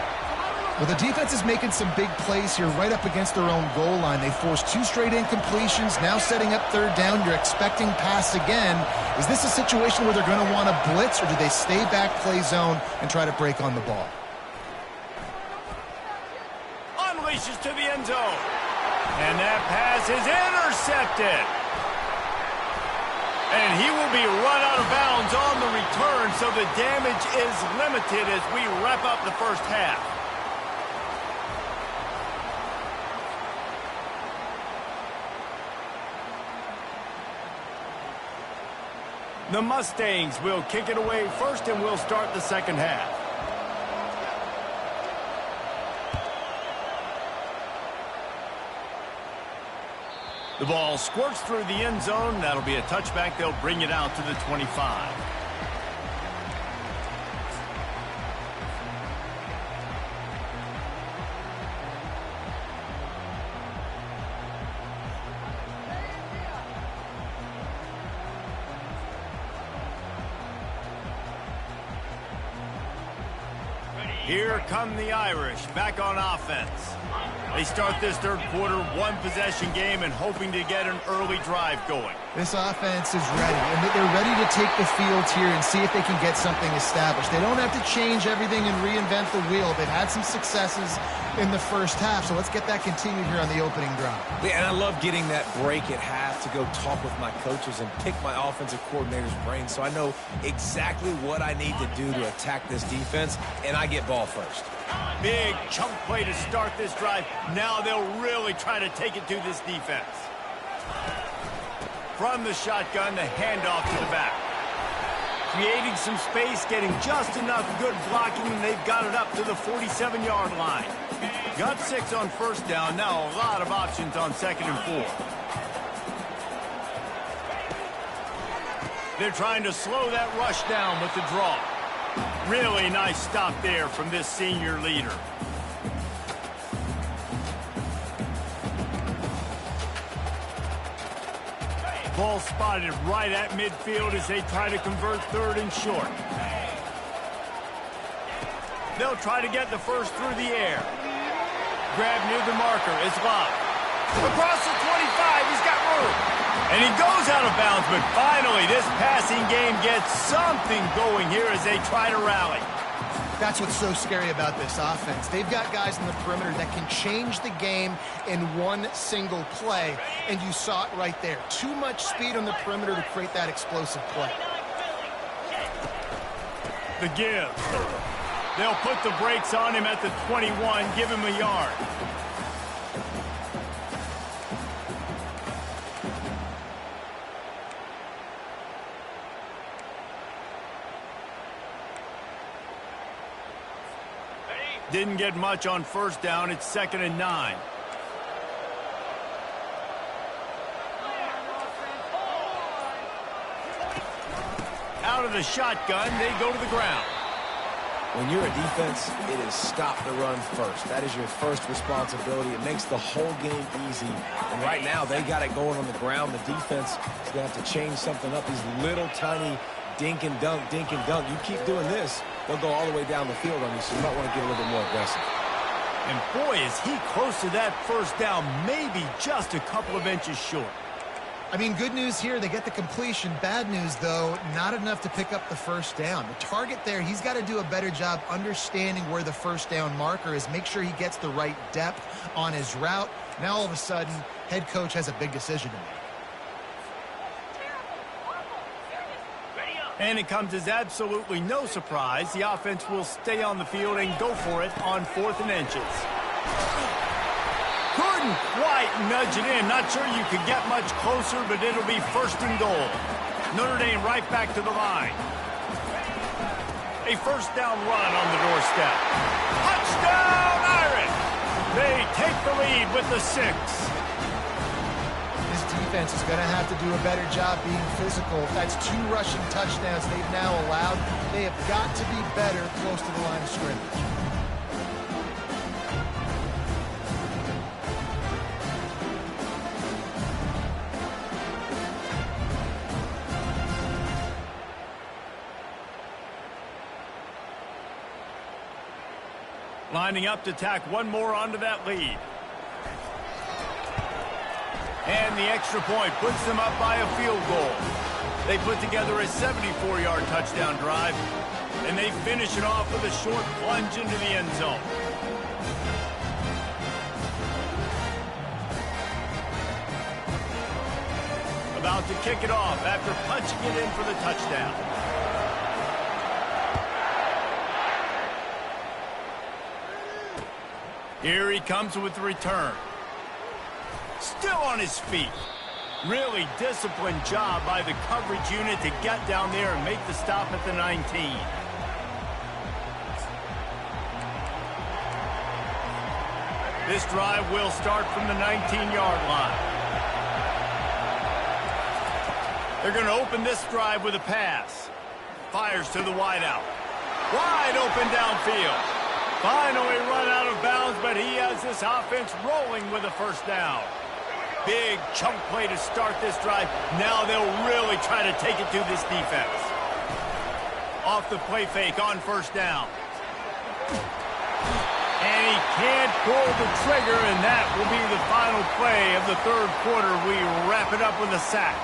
Well, the defense is making some big plays here right up against their own goal line. They forced 2 straight incompletions, now setting up 3rd down. You're expecting pass again. Is this a situation where they're going to want to blitz, or do they stay back, play zone, and try to break on the ball? Unleashes to the end zone. And that pass is intercepted. And he will be run out of bounds on the return, so the damage is limited as we wrap up the first half. The Mustangs will kick it away first, and we'll start the second half. The ball squirts through the end zone. That'll be a touchback. They'll bring it out to the 25. Here come the Irish back on offense. They start this 3rd quarter, 1-possession game and hoping to get an early drive going. This offense is ready, and they're ready to take the field here and see if they can get something established. They don't have to change everything and reinvent the wheel. They've had some successes in the first half, so let's get that continued here on the opening drive. Yeah, and I love getting that break at half to go talk with my coaches and pick my offensive coordinator's brain so I know exactly what I need to do to attack this defense, and I get ball first. Big chunk play to start this drive. Now they'll really try to take it to this defense. From the shotgun, the handoff to the back. Creating some space, getting just enough good blocking, and they've got it up to the 47-yard line. Got 6 on 1st down. Now a lot of options on 2nd and 4. They're trying to slow that rush down with the draw. Really nice stop there from this senior leader. Ball spotted right at midfield as they try to convert 3rd and short. They'll try to get the first through the air. Grab near the marker is locked. Across the 25, he's got room. And he goes out of bounds, but finally this passing game gets something going here as they try to rally. That's what's so scary about this offense. They've got guys in the perimeter that can change the game in one single play, and you saw it right there. Too much speed on the perimeter to create that explosive play. The give. They'll put the brakes on him at the 21, give him a yard. Didn't get much on 1st down. It's 2nd and 9. Out of the shotgun, they go to the ground. When you're a defense, it is stop the run first. That is your first responsibility. It makes the whole game easy. And right now, they got it going on the ground. The defense is going to have to change something up. These little tiny dink and dunk, dink and dunk. You keep doing this, they'll go all the way down the field on you, so you might want to get a little bit more aggressive. And boy, is he close to that 1st down, maybe just a couple of inches short. I mean, good news here, they get the completion. Bad news, though, not enough to pick up the first down. The target there, he's got to do a better job understanding where the first down marker is, make sure he gets the right depth on his route. Now, all of a sudden, head coach has a big decision to make. And it comes as absolutely no surprise. The offense will stay on the field and go for it on 4th and inches. Couldn't quite nudge it in. Not sure you could get much closer, but it'll be 1st and goal. Notre Dame right back to the line. A first down run on the doorstep. Touchdown, Irish! They take the lead with the 6. This defense is going to have to do a better job being physical. That's 2 rushing touchdowns they've now allowed. They have got to be better close to the line of scrimmage. Lining up to tack one more onto that lead. And the extra point puts them up by a field goal. They put together a 74-yard touchdown drive, and they finish it off with a short plunge into the end zone. About to kick it off after punching it in for the touchdown. Here he comes with the return. Still on his feet. Really disciplined job by the coverage unit to get down there and make the stop at the 19. This drive will start from the 19-yard line. They're going to open this drive with a pass. Fires to the wideout. Wide open downfield. Finally run out of bounds, but he has this offense rolling with a first down. Big chunk play to start this drive. Now they'll really try to take it to this defense. Off the play fake on first down. And he can't pull the trigger, and that will be the final play of the 3rd quarter. We wrap it up with a sack.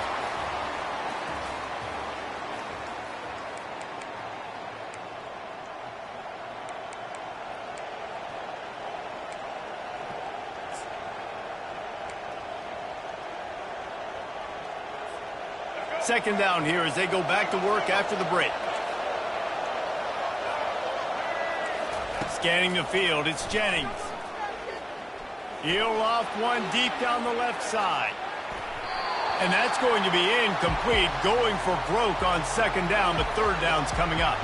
Second down here as they go back to work after the break. Scanning the field, it's Jennings. He'll loft one deep down the left side. And that's going to be incomplete, going for broke on 2nd down, but 3rd down's coming up.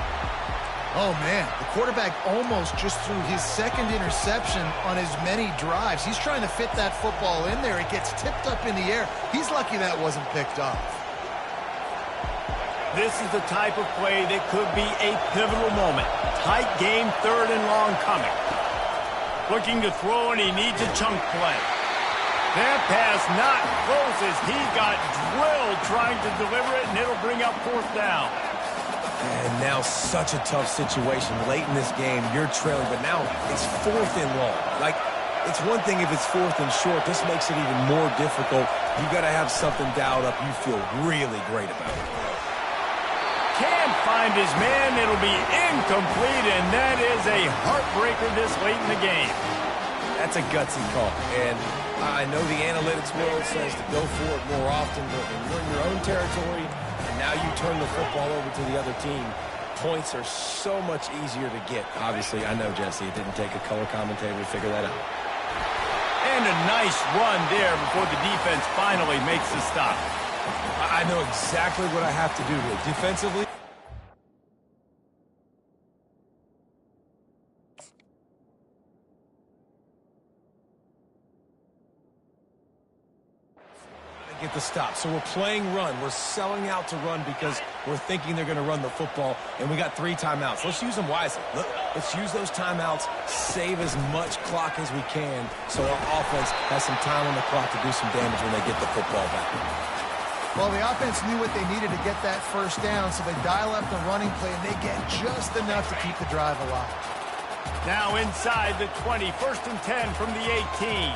Oh, man, the quarterback almost just threw his 2nd interception on as many drives. He's trying to fit that football in there. It gets tipped up in the air. He's lucky that wasn't picked off. This is the type of play that could be a pivotal moment. Tight game, 3rd and long coming. Looking to throw, and he needs a chunk play. That pass not close as he got drilled trying to deliver it, and it'll bring up 4th down. And now such a tough situation. Late in this game, you're trailing, but now it's 4th and long. Like, it's one thing if it's 4th and short. This makes it even more difficult. You got to have something dialed up you feel really great about it. Can't find his man. It'll be incomplete, and that is a heartbreaker this late in the game. That's a gutsy call, and I know the analytics world says to go for it more often, but when you're in your own territory and now you turn the football over to the other team, points are so much easier to get. Obviously, I know, Jesse, it didn't take a color commentator to figure that out. And a nice run there before the defense finally makes the stop. I know exactly what I have to do here. Defensively, get the stop. So we're playing run. We're selling out to run because we're thinking they're going to run the football, and we got 3 timeouts. Let's use them wisely. Let's use those timeouts, save as much clock as we can so our offense has some time on the clock to do some damage when they get the football back. Well, the offense knew what they needed to get that first down, so they dial up the running play, and they get just enough to keep the drive alive. Now inside the 20, 1st and 10 from the 18.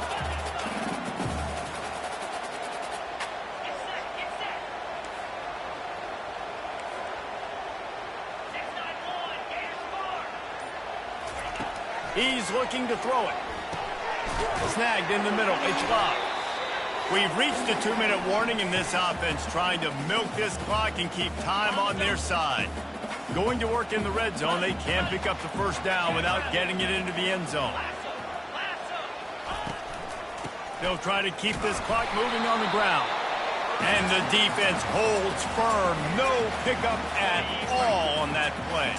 He's looking to throw it. Snagged in the middle. It's locked. We've reached the 2-minute warning in this offense, trying to milk this clock and keep time on their side. Going to work in the red zone, they can't pick up the first down without getting it into the end zone. They'll try to keep this clock moving on the ground. And the defense holds firm. No pickup at all on that play.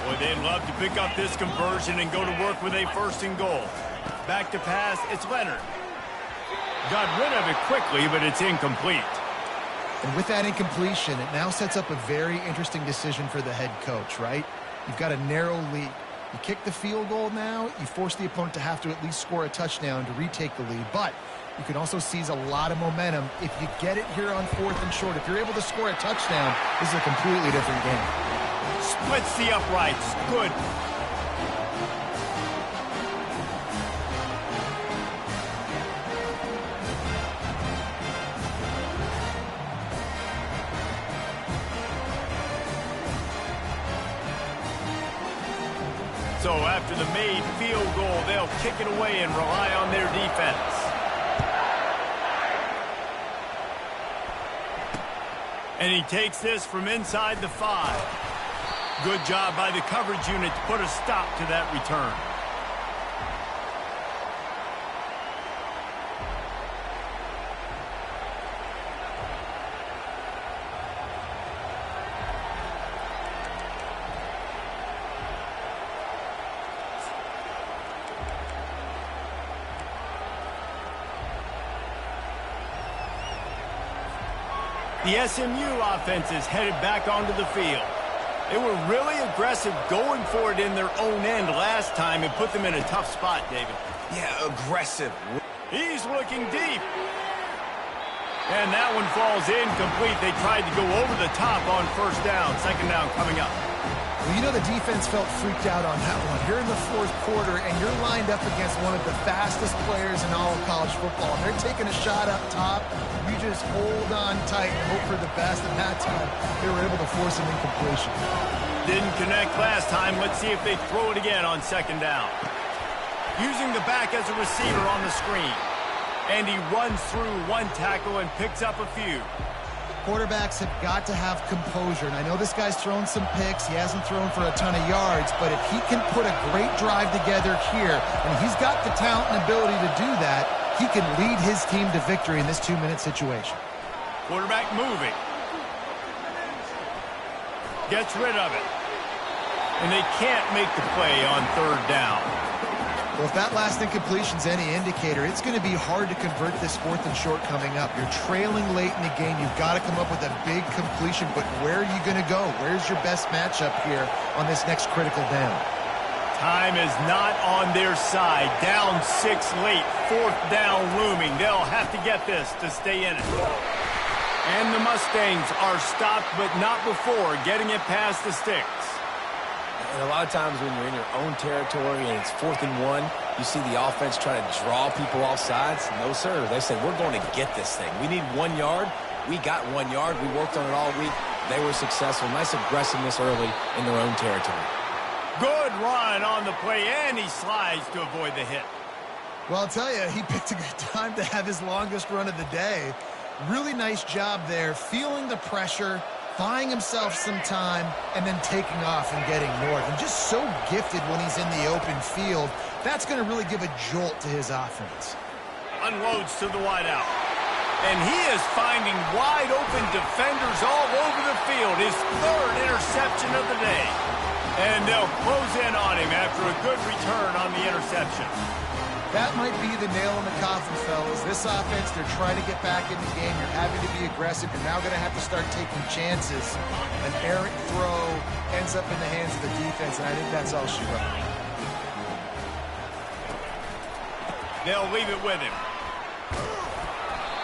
Boy, they'd love to pick up this conversion and go to work with a 1st and goal. Back to pass, it's Leonard. Got rid of it quickly, but it's incomplete. And with that incompletion, it now sets up a very interesting decision for the head coach, right? You've got a narrow lead. You kick the field goal now, you force the opponent to have to at least score a touchdown to retake the lead. But you can also seize a lot of momentum if you get it here on 4th and short. If you're able to score a touchdown, this is a completely different game. Splits the uprights. Good. So after the made field goal, they'll kick it away and rely on their defense. And he takes this from inside the 5. Good job by the coverage unit to put a stop to that return. The SMU offense is headed back onto the field. They were really aggressive going for it in their own end last time and put them in a tough spot, David. Yeah, aggressive. He's looking deep. And that one falls incomplete. They tried to go over the top on 1st down. 2nd down coming up. Well, you know the defense felt freaked out on that one. You're in the 4th quarter, and you're lined up against one of the fastest players in all of college football. And they're taking a shot up top. You just hold on tight and hope for the best. And that time, they were able to force an incompletion. Didn't connect last time. Let's see if they throw it again on 2nd down. Using the back as a receiver on the screen. And he runs through one tackle and picks up a few. Quarterbacks have got to have composure. And I know this guy's thrown some picks. He hasn't thrown for a ton of yards. But if he can put a great drive together here, and he's got the talent and ability to do that, he can lead his team to victory in this 2-minute situation. Quarterback moving. Gets rid of it. And they can't make the play on 3rd down. Well, if that last incompletion's any indicator, it's going to be hard to convert this 4th and short coming up. You're trailing late in the game. You've got to come up with a big completion, but where are you going to go? Where's your best matchup here on this next critical down? Time is not on their side. Down 6 late. 4th down looming. They'll have to get this to stay in it. And the Mustangs are stopped, but not before getting it past the sticks. And a lot of times when you're in your own territory and it's 4th and 1, you see the offense try to draw people off sides. No, sir. They said, we're going to get this thing. We need 1 yard. We got 1 yard. We worked on it all week. They were successful. Nice aggressiveness early in their own territory. Good run on the play, and he slides to avoid the hit. Well, I'll tell you, he picked a good time to have his longest run of the day. Really nice job there, feeling the pressure, buying himself some time, and then taking off and getting north. And just so gifted when he's in the open field. That's going to really give a jolt to his offense. Unloads to the wideout. And he is finding wide open defenders all over the field. His 3rd interception of the day. And they'll close in on him after a good return on the interception. That might be the nail in the coffin, fellas. This offense, they're trying to get back in the game. You're having to be aggressive. You're now going to have to start taking chances. An errant throw ends up in the hands of the defense, and I think that's all she wrote. They'll leave it with him.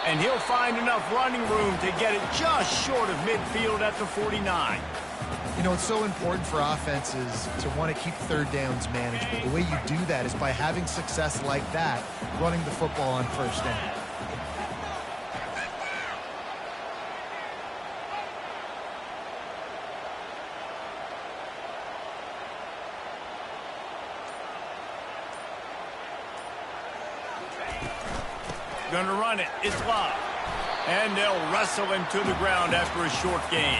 And he'll find enough running room to get it just short of midfield at the 49. You know, it's so important for offenses to want to keep 3rd downs manageable. The way you do that is by having success like that, running the football on 1st down. Gonna run it. It's Love. And they'll wrestle him to the ground after a short gain.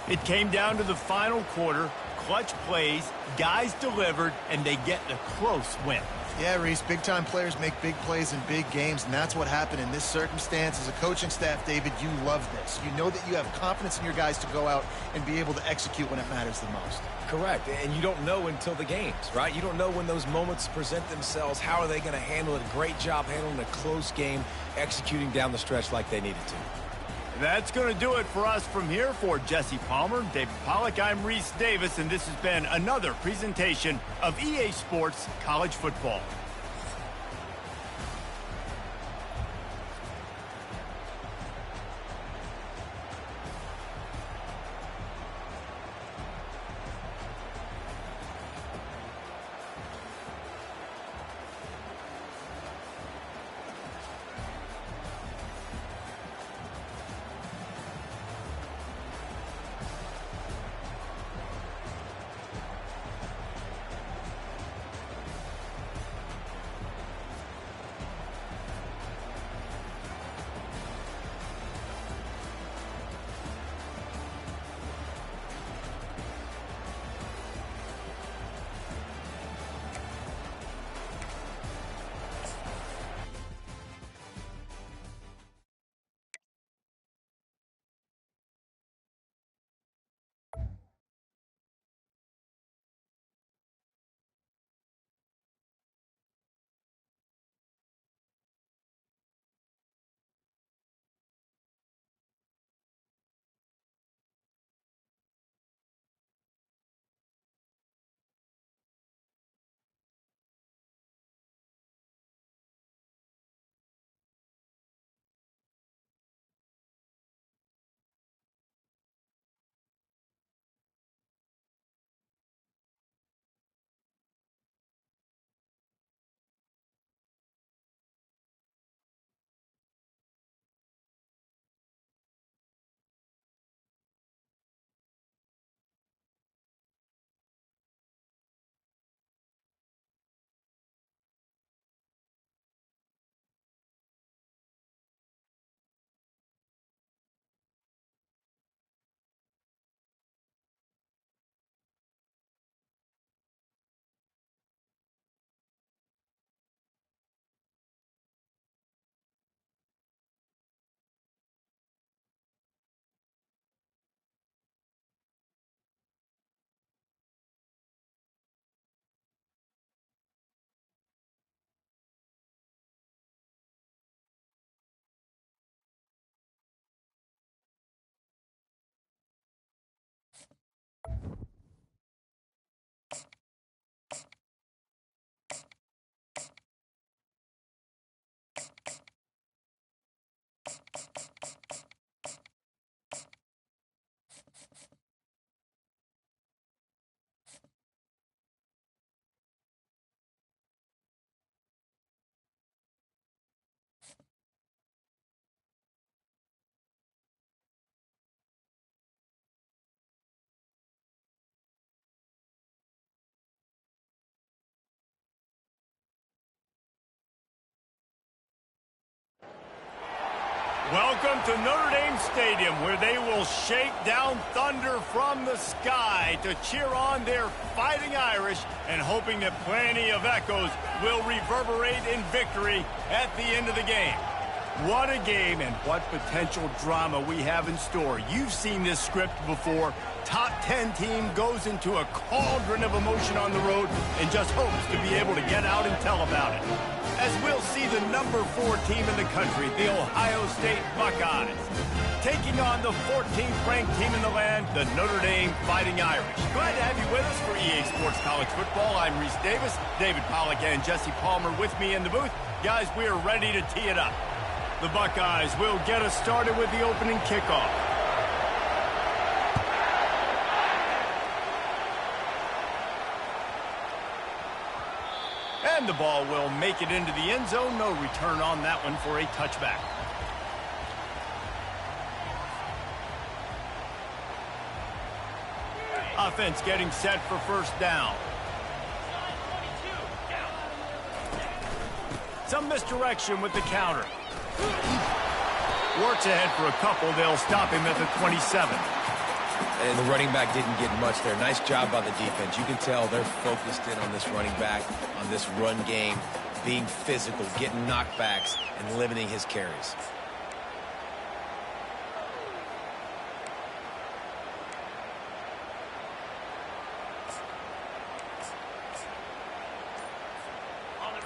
It came down to the final quarter. Clutch plays, guys delivered, and they get the close win. Yeah, Reese, big-time players make big plays in big games, and that's what happened in this circumstance. As a coaching staff, David, you love this. You know that you have confidence in your guys to go out and be able to execute when it matters the most. Correct, and you don't know until the games, right? You don't know when those moments present themselves. How are they going to handle it? Great job handling a close game, executing down the stretch like they needed to. That's going to do it for us from here. For Jesse Palmer, David Pollack, I'm Reese Davis, and this has been another presentation of EA Sports College Football. Welcome to Notre Dame Stadium, where they will shake down thunder from the sky to cheer on their Fighting Irish, and hoping that plenty of echoes will reverberate in victory at the end of the game. What a game, and what potential drama we have in store. You've seen this script before. Top 10 team goes into a cauldron of emotion on the road and just hopes to be able to get out and tell about it. As we'll see the number 4 team in the country, the Ohio State Buckeyes, taking on the 14th ranked team in the land, the Notre Dame Fighting Irish. Glad to have you with us for EA Sports College Football. I'm Reese Davis, David Pollack and Jesse Palmer with me in the booth. Guys, we are ready to tee it up. The Buckeyes will get us started with the opening kickoff. And the ball will make it into the end zone. No return on that one for a touchback. Offense getting set for first down. Some misdirection with the counter. Works ahead for a couple. They'll stop him at the 27. And the running back didn't get much there. Nice job by the defense. You can tell they're focused in on this running back, on this run game, being physical, getting knockbacks, and limiting his carries.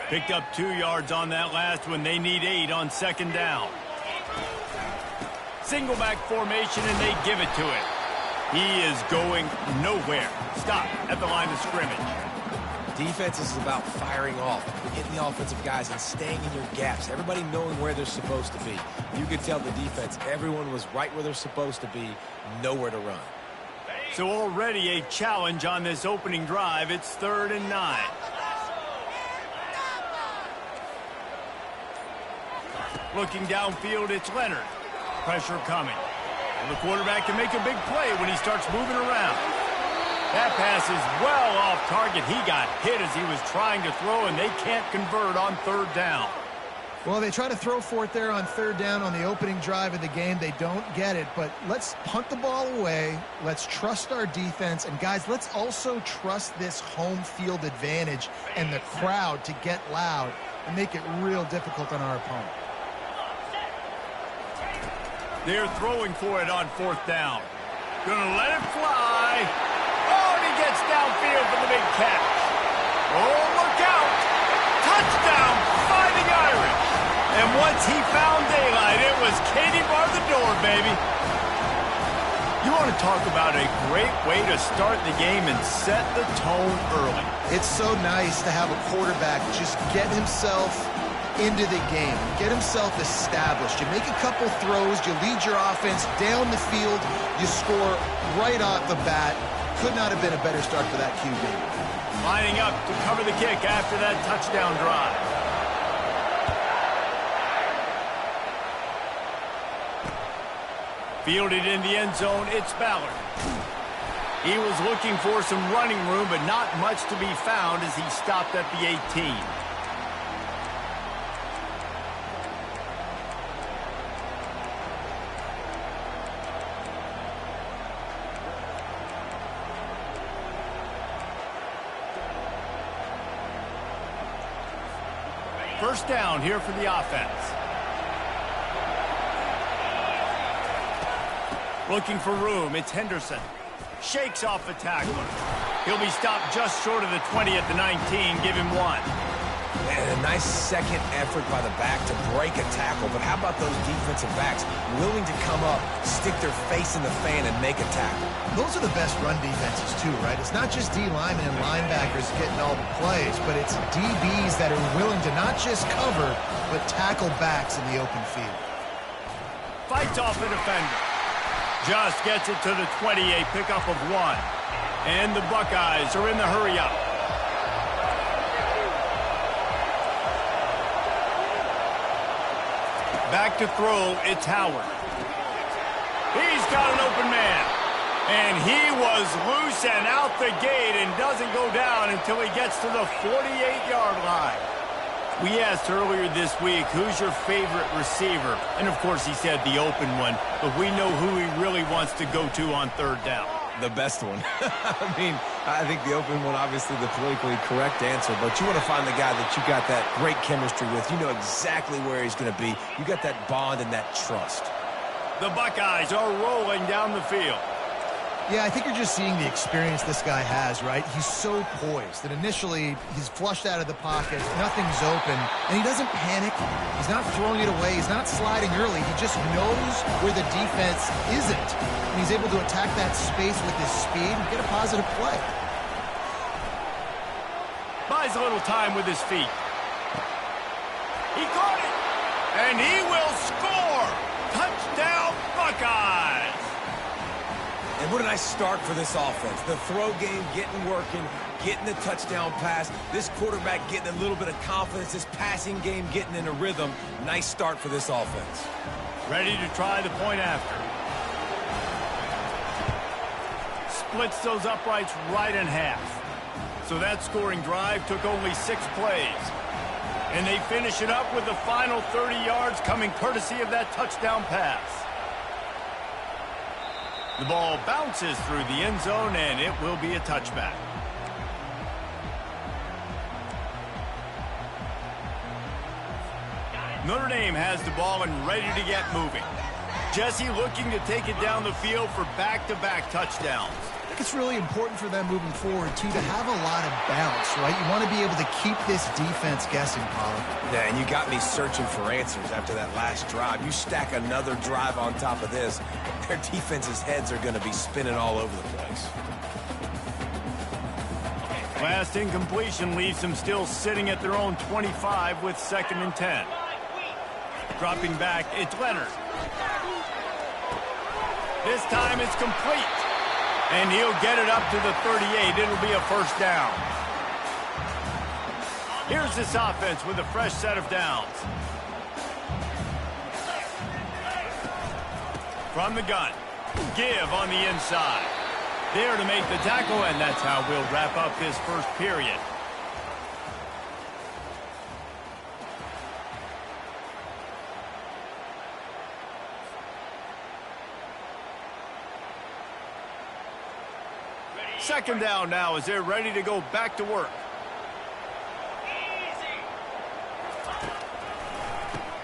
Picked up 2 yards on that last one. They need 8 on second down. Single back formation, and they give it to him. He is going nowhere. Stop at the line of scrimmage. Defense is about firing off, hitting the offensive guys and staying in your gaps. Everybody knowing where they're supposed to be. You could tell the defense, everyone was right where they're supposed to be, nowhere to run. So already a challenge on this opening drive. It's 3rd and 9. Looking downfield, it's Leonard. Pressure coming. And the quarterback can make a big play when he starts moving around. That pass is well off target. He got hit as he was trying to throw, and they can't convert on 3rd down. Well, they try to throw for it there on 3rd down on the opening drive of the game. They don't get it, but let's punt the ball away. Let's trust our defense. And, guys, let's also trust this home field advantage and the crowd to get loud and make it real difficult on our opponent. They're throwing for it on 4th down. Gonna let it fly. Oh, and he gets downfield for the big catch. Oh, look out. Touchdown, Fighting Irish. And once he found daylight, it was Katie bar the door, baby. You want to talk about a great way to start the game and set the tone early. It's so nice to have a quarterback just get himself into the game, get himself established. You make a couple throws, you lead your offense down the field, you score right off the bat. Could not have been a better start for that QB. Lining up to cover the kick after that touchdown drive. Fielded in the end zone, it's Ballard. He was looking for some running room, but not much to be found as he stopped at the 18. First down here for the offense. Looking for room, it's Henderson. Shakes off the tackler. He'll be stopped just short of the 20 at the 19. Give him 1. And a nice second effort by the back to break a tackle. But how about those defensive backs willing to come up, stick their face in the fan, and make a tackle? Those are the best run defenses, too, right? It's not just D linemen and linebackers getting all the plays, but it's DBs that are willing to not just cover, but tackle backs in the open field. Fights off the defender. Just gets it to the 20, a pickup of 1. And the Buckeyes are in the hurry-up. Back to throw, it's Howard. He's got an open man. And he was loose and out the gate and doesn't go down until he gets to the 48-yard line. We asked earlier this week, who's your favorite receiver? And, of course, he said the open one. But we know who he really wants to go to on 3rd down. The best one. I mean, I think the open one, obviously the politically correct answer, but you want to find the guy that you got that great chemistry with. You know exactly where he's going to be. You got that bond and that trust. The Buckeyes are rolling down the field. Yeah, I think you're just seeing the experience this guy has, right? He's so poised that initially he's flushed out of the pocket, nothing's open, and he doesn't panic. He's not throwing it away. He's not sliding early. He just knows where the defense isn't, and he's able to attack that space with his speed and get a positive play. Buys a little time with his feet. He caught it, and he will score. Touchdown, Buckeyes. And what a nice start for this offense. The throw game getting working, getting the touchdown pass. This quarterback getting a little bit of confidence. This passing game getting in a rhythm. Nice start for this offense. Ready to try the point after. Splits those uprights right in half. So that scoring drive took only 6 plays. And they finish it up with the final 30 yards coming courtesy of that touchdown pass. The ball bounces through the end zone, and it will be a touchback. Notre Dame has the ball and ready to get moving. Jesse looking to take it down the field for back-to-back touchdowns. I think it's really important for them moving forward, too, to have a lot of bounce, right? You want to be able to keep this defense guessing, Pollard. Yeah, and you got me searching for answers after that last drive. You stack another drive on top of this, their defense's heads are going to be spinning all over the place. Last incompletion leaves them still sitting at their own 25 with 2nd and 10. Dropping back, it's Leonard. This time it's complete. And he'll get it up to the 38. It'll be a first down. Here's this offense with a fresh set of downs. From the gun. Give on the inside. There to make the tackle, and that's how we'll wrap up this first period. Second down now as they're ready to go back to work.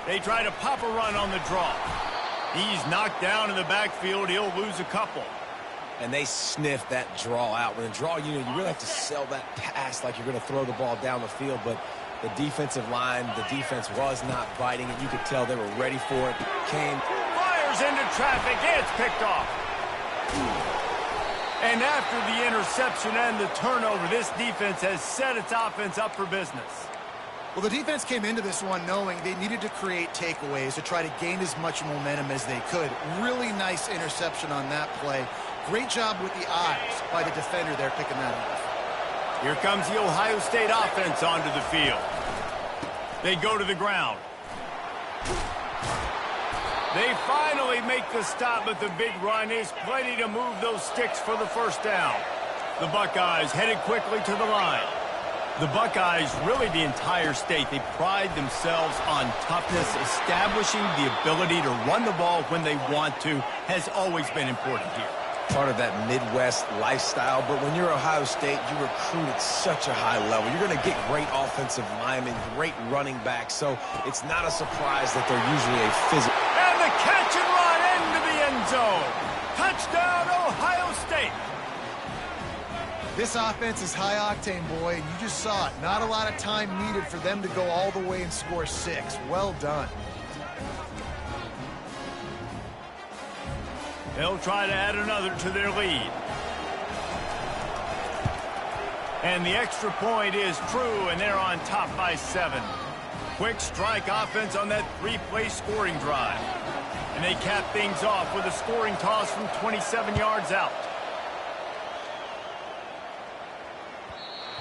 They try to pop a run on the draw. He's knocked down in the backfield. He'll lose a couple. And they sniff that draw out. When a draw, you really have to sell that pass like you're going to throw the ball down the field. But the defensive line, the defense was not biting it. You could tell they were ready for it. Fires into traffic. It's picked off. And after the interception and the turnover, this defense has set its offense up for business. Well, the defense came into this one knowing they needed to create takeaways to try to gain as much momentum as they could. Really nice interception on that play. Great job with the eyes by the defender there picking that off. Here comes the Ohio State offense onto the field. They go to the ground. They finally make the stop, but the big run is plenty to move those sticks for the first down. The Buckeyes headed quickly to the line. The Buckeyes, really the entire state, they pride themselves on toughness. Establishing the ability to run the ball when they want to has always been important here. Part of that Midwest lifestyle, but when you're Ohio State, you recruit at such a high level. You're going to get great offensive linemen, great running backs, so it's not a surprise that they're usually a physical. And the catch and run into the end zone. Touchdown, Ohio State. This offense is high octane, boy, and you just saw it. Not a lot of time needed for them to go all the way and score 6. Well done. They'll try to add another to their lead. And the extra point is true, and they're on top by 7. Quick strike offense on that 3-play scoring drive. And they cap things off with a scoring toss from 27 yards out.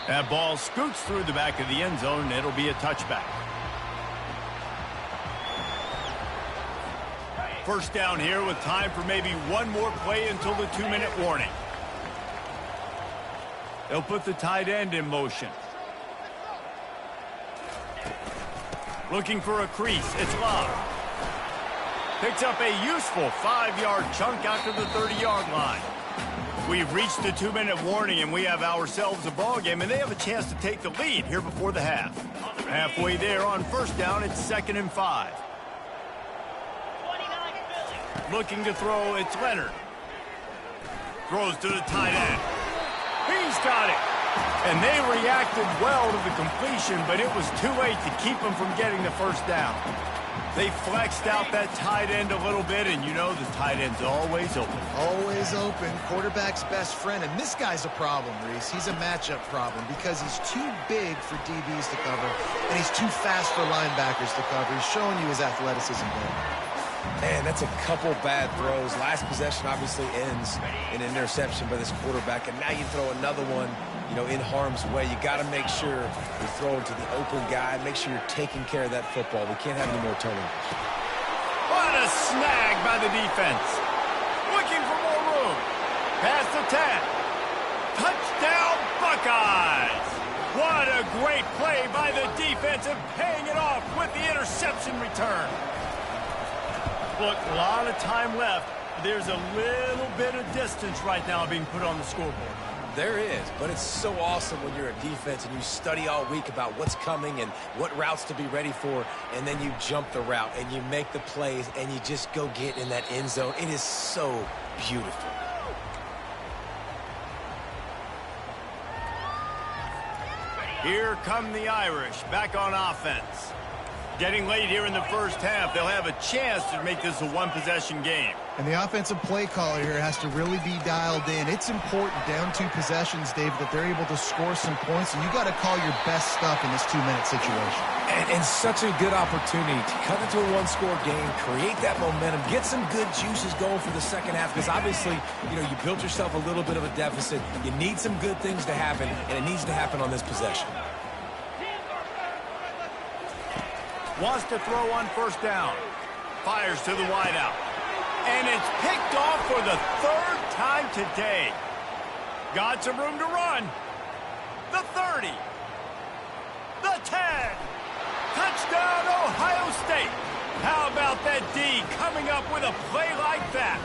That ball scoots through the back of the end zone, and it'll be a touchback. First down here with time for maybe one more play until the 2-minute warning. They'll put the tight end in motion. Looking for a crease. It's Love. Picks up a useful 5-yard chunk out to the 30-yard line. We've reached the 2-minute warning, and we have ourselves a ball game, and they have a chance to take the lead here before the half. Halfway there on first down, it's 2nd and 5. Looking to throw, it's Leonard. Throws to the tight end. He's got it. And they reacted well to the completion, but it was too late to keep them from getting the first down. They flexed out that tight end a little bit, and you know the tight end's always open. Always open. Quarterback's best friend. And this guy's a problem, Reese. He's a matchup problem because he's too big for DBs to cover, and he's too fast for linebackers to cover. He's showing you his athleticism there. Man, that's a couple bad throws. Last possession obviously ends in an interception by this quarterback, and now you throw another one, in harm's way. You got to make sure you're throwing to the open guy. Make sure you're taking care of that football. We can't have any more turnovers. What a snag by the defense. Looking for more room. Past the 10. Touchdown, Buckeyes. What a great play by the defense and paying it off with the interception return. Look, a lot of time left. There's a little bit of distance right now being put on the scoreboard. There is, but it's so awesome when you're a defense and you study all week about what's coming and what routes to be ready for, and then you jump the route and you make the plays and you just go get in that end zone. It is so beautiful. Here come the Irish, back on offense. Getting late here in the first half, they'll have a chance to make this a one-possession game. And the offensive play caller here has to really be dialed in. It's important down 2 possessions, Dave, that they're able to score some points, and you got to call your best stuff in this 2-minute situation. And such a good opportunity to cut into a one-score game, create that momentum, get some good juices going for the second half, because obviously, you built yourself a little bit of a deficit. You need some good things to happen, and it needs to happen on this possession. Wants to throw on first down. Fires to the wideout. And it's picked off for the 3rd time today. Got some room to run. The 30. The 10. Touchdown, Ohio State. How about that D coming up with a play like that?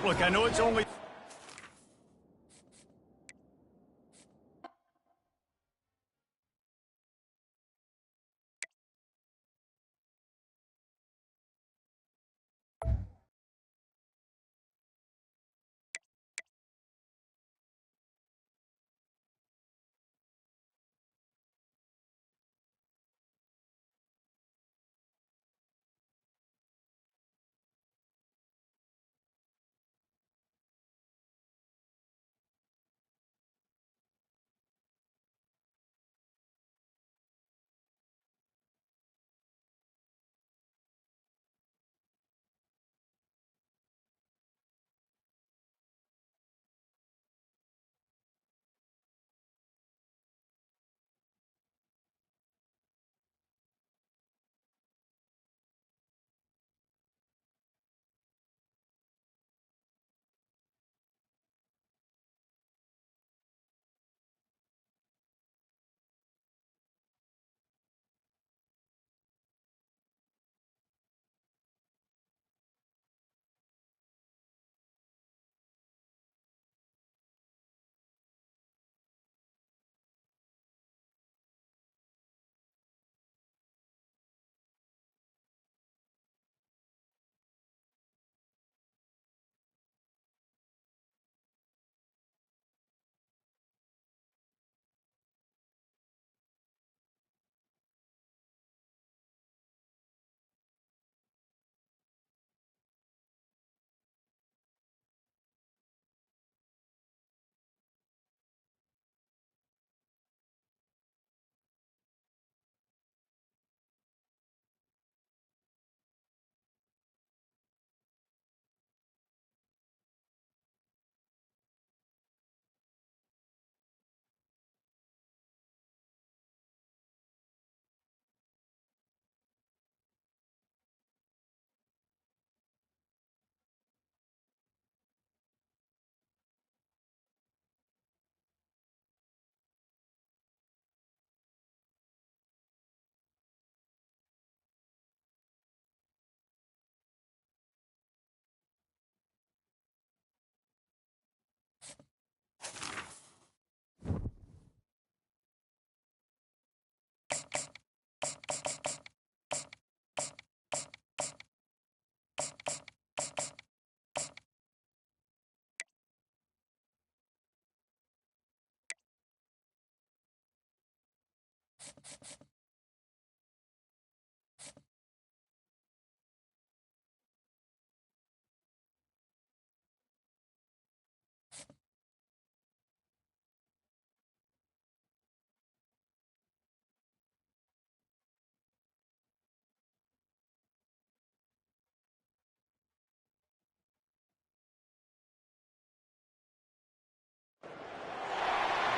Look, I know it's only...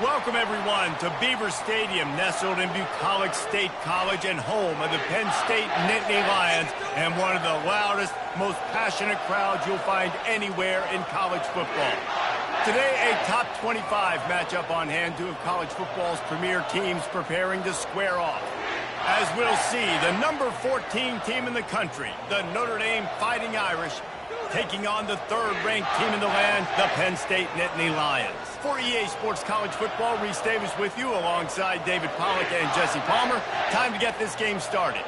Welcome, everyone, to Beaver Stadium, nestled in Bucolic State College and home of the Penn State Nittany Lions, and one of the loudest, most passionate crowds you'll find anywhere in college football. Today, a top 25 matchup on hand, two of college football's premier teams preparing to square off. As we'll see, the number 14 team in the country, the Notre Dame Fighting Irish, taking on the third-ranked team in the land, the Penn State Nittany Lions. For EA Sports College Football, Reese Davis with you alongside David Pollack and Jesse Palmer. Time to get this game started.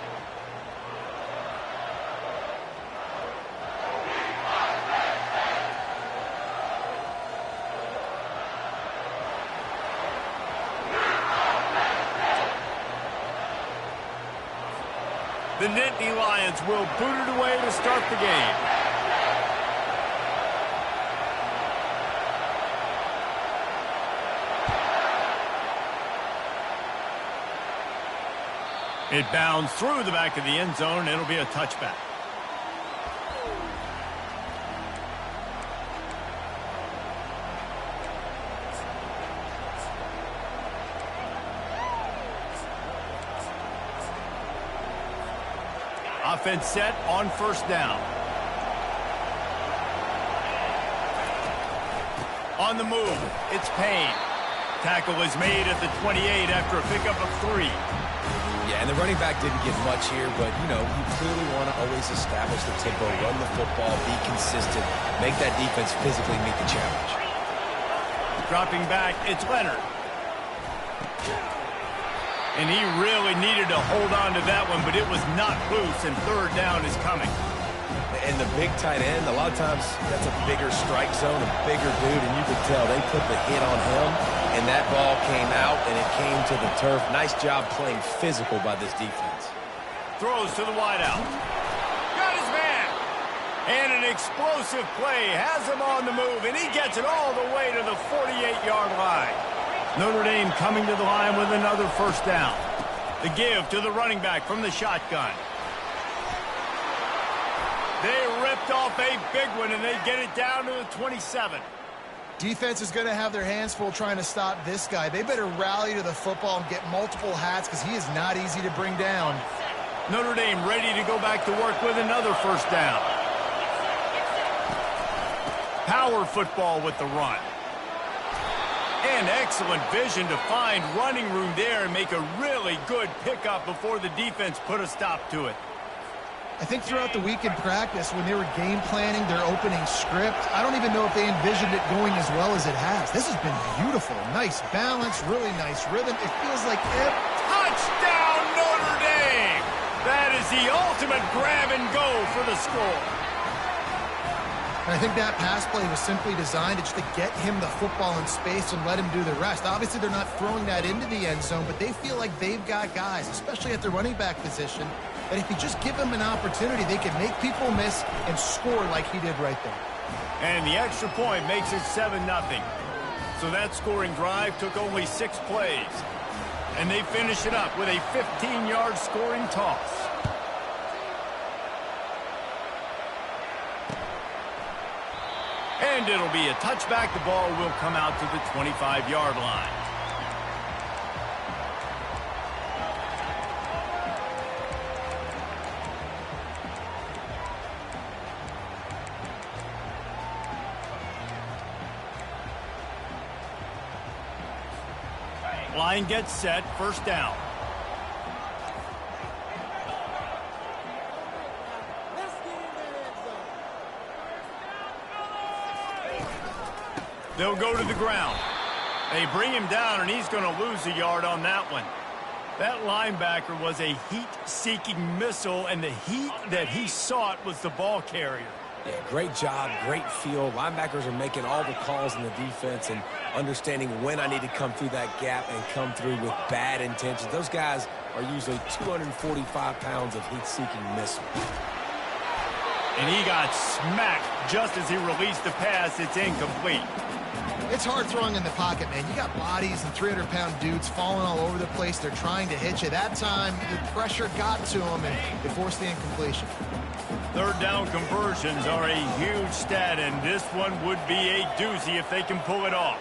The Nittany Lions will boot it away to start the game. It bounds through the back of the end zone. It'll be a touchback. Offense set on first down. On the move, it's Payne. Tackle is made at the 28 after a pickup of 3. Yeah, and the running back didn't get much here, but, you know, you clearly want to always establish the tempo, run the football, be consistent, make that defense physically meet the challenge. Dropping back, it's Leonard. And he really needed to hold on to that one, but it was not loose, and third down is coming. And the big tight end, a lot of times that's a bigger strike zone, a bigger dude, and you could tell they put the hit on him, and that ball came out, and it came to the turf. Nice job playing physical by this defense. Throws to the wideout. Got his man. And an explosive play has him on the move, and he gets it all the way to the 48-yard line. Notre Dame coming to the line with another first down. The give to the running back from the shotgun. They ripped off a big one, and they get it down to the 27. Defense is going to have their hands full trying to stop this guy. They better rally to the football and get multiple hats because he is not easy to bring down. Notre Dame ready to go back to work with another first down. Power football with the run. And excellent vision to find running room there and make a really good pickup before the defense put a stop to it. I think throughout the week in practice, when they were game planning their opening script, I don't even know if they envisioned it going as well as it has. This has been beautiful. Nice balance, really nice rhythm. It feels like touchdown Notre Dame! That is the ultimate grab and go for the score. And I think that pass play was simply designed just to get him the football in space and let him do the rest. Obviously, they're not throwing that into the end zone, but they feel like they've got guys, especially at the running back position, that if you just give them an opportunity, they can make people miss and score like he did right there. And the extra point makes it 7-0. So that scoring drive took only 6 plays. And they finish it up with a 15-yard scoring toss. And it'll be a touchback. The ball will come out to the 25-yard line. Line gets set, first down. They'll go to the ground. They bring him down, and he's going to lose a yard on that one. That linebacker was a heat-seeking missile, and the heat that he sought was the ball carrier. Yeah, great job, great feel. Linebackers are making all the calls in the defense and understanding when I need to come through that gap and come through with bad intentions. Those guys are usually 245 pounds of heat-seeking missile. And he got smacked just as he released the pass. It's incomplete. It's hard throwing in the pocket, man. You got bodies and 300-pound dudes falling all over the place. They're trying to hit you. That time, the pressure got to him, and it forced the incompletion. Third down conversions are a huge stat, and this one would be a doozy if they can pull it off.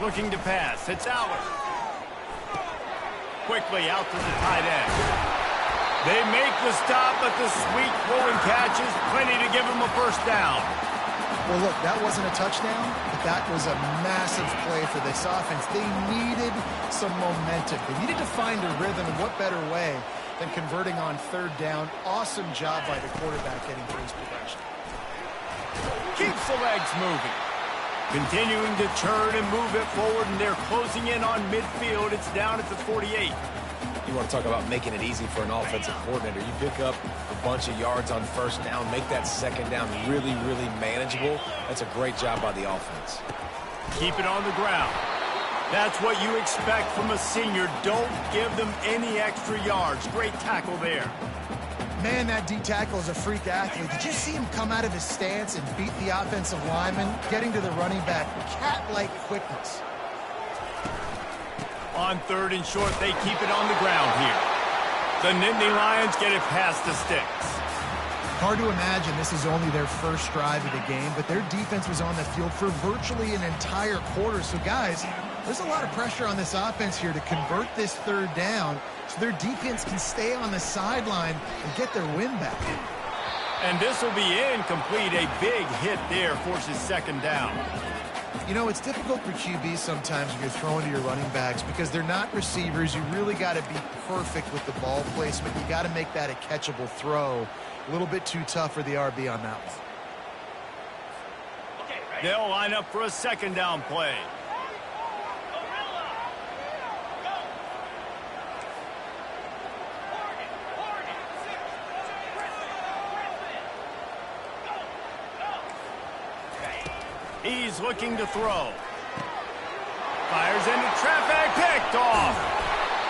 Looking to pass. It's Aller. Quickly out to the tight end. They make the stop, but the sweet throwing catch is plenty to give them a first down. Well, look, that wasn't a touchdown, but that was a massive play for this offense. They needed some momentum. They needed to find a rhythm, and what better way than converting on third down. Awesome job by the quarterback getting through his progression. Keeps the legs moving. Continuing to turn and move it forward, and they're closing in on midfield. It's down at the 48. You want to talk about making it easy for an offensive coordinator. You pick up a bunch of yards on first down, make that second down really, really manageable. That's a great job by the offense. Keep it on the ground. That's what you expect from a senior. Don't give them any extra yards. Great tackle there. Man, that D tackle is a freak athlete. Did you see him come out of his stance and beat the offensive lineman, getting to the running back? Cat-like quickness. On third and short, they keep it on the ground here. The Nittany Lions get it past the sticks. Hard to imagine this is only their first drive of the game, but their defense was on the field for virtually an entire quarter. So, guys, there's a lot of pressure on this offense here to convert this third down so their defense can stay on the sideline and get their win back. And this will be incomplete. A big hit there forces second down. You know, it's difficult for QBs sometimes when you're throwing to your running backs because they're not receivers. You really got to be perfect with the ball placement. You got to make that a catchable throw. A little bit too tough for the RB on that one. They'll line up for a second down play. He's looking to throw. Fires into traffic, picked off.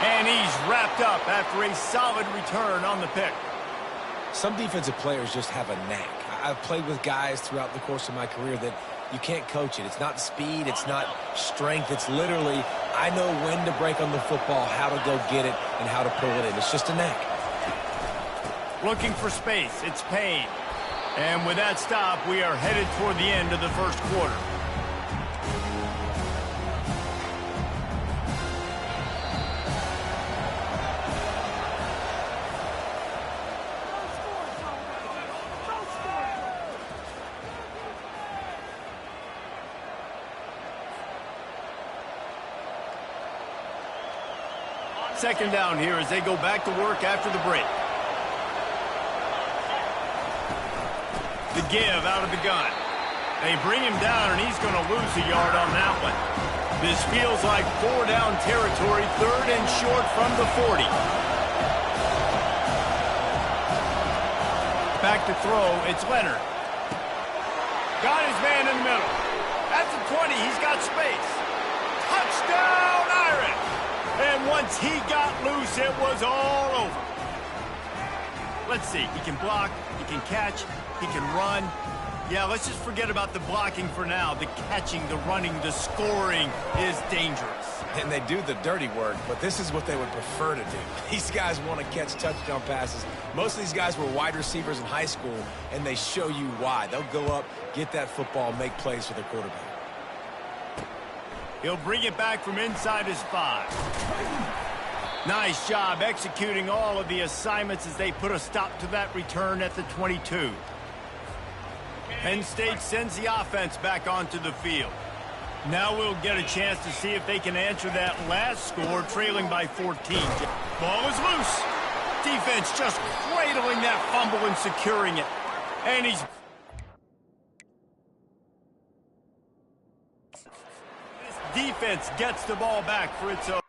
And he's wrapped up after a solid return on the pick. Some defensive players just have a knack. I've played with guys throughout the course of my career that you can't coach it. It's not speed, it's not strength. It's literally, I know when to break on the football, how to go get it, and how to pull it in. It's just a knack. Looking for space, it's Payne. And with that stop, we are headed toward the end of the first quarter. Second down here as they go back to work after the break. The give out of the gun. They bring him down, and he's going to lose a yard on that one. This feels like 4 down territory, third and short from the 40. Back to throw, it's Leonard. Got his man in the middle. At the 20, he's got space. Touchdown, Irish! And once he got loose, it was all over. Let's see, he can block, he can catch, he can run. Yeah, let's just forget about the blocking for now. The catching, the running, the scoring is dangerous. And they do the dirty work, but this is what they would prefer to do. These guys want to catch touchdown passes. Most of these guys were wide receivers in high school, and they show you why. They'll go up, get that football, make plays for their quarterback. He'll bring it back from inside his 5. Nice job executing all of the assignments as they put a stop to that return at the 22. Penn State sends the offense back onto the field. Now we'll get a chance to see if they can answer that last score, trailing by 14. Ball is loose. Defense just cradling that fumble and securing it. And he's... Defense gets the ball back for its own.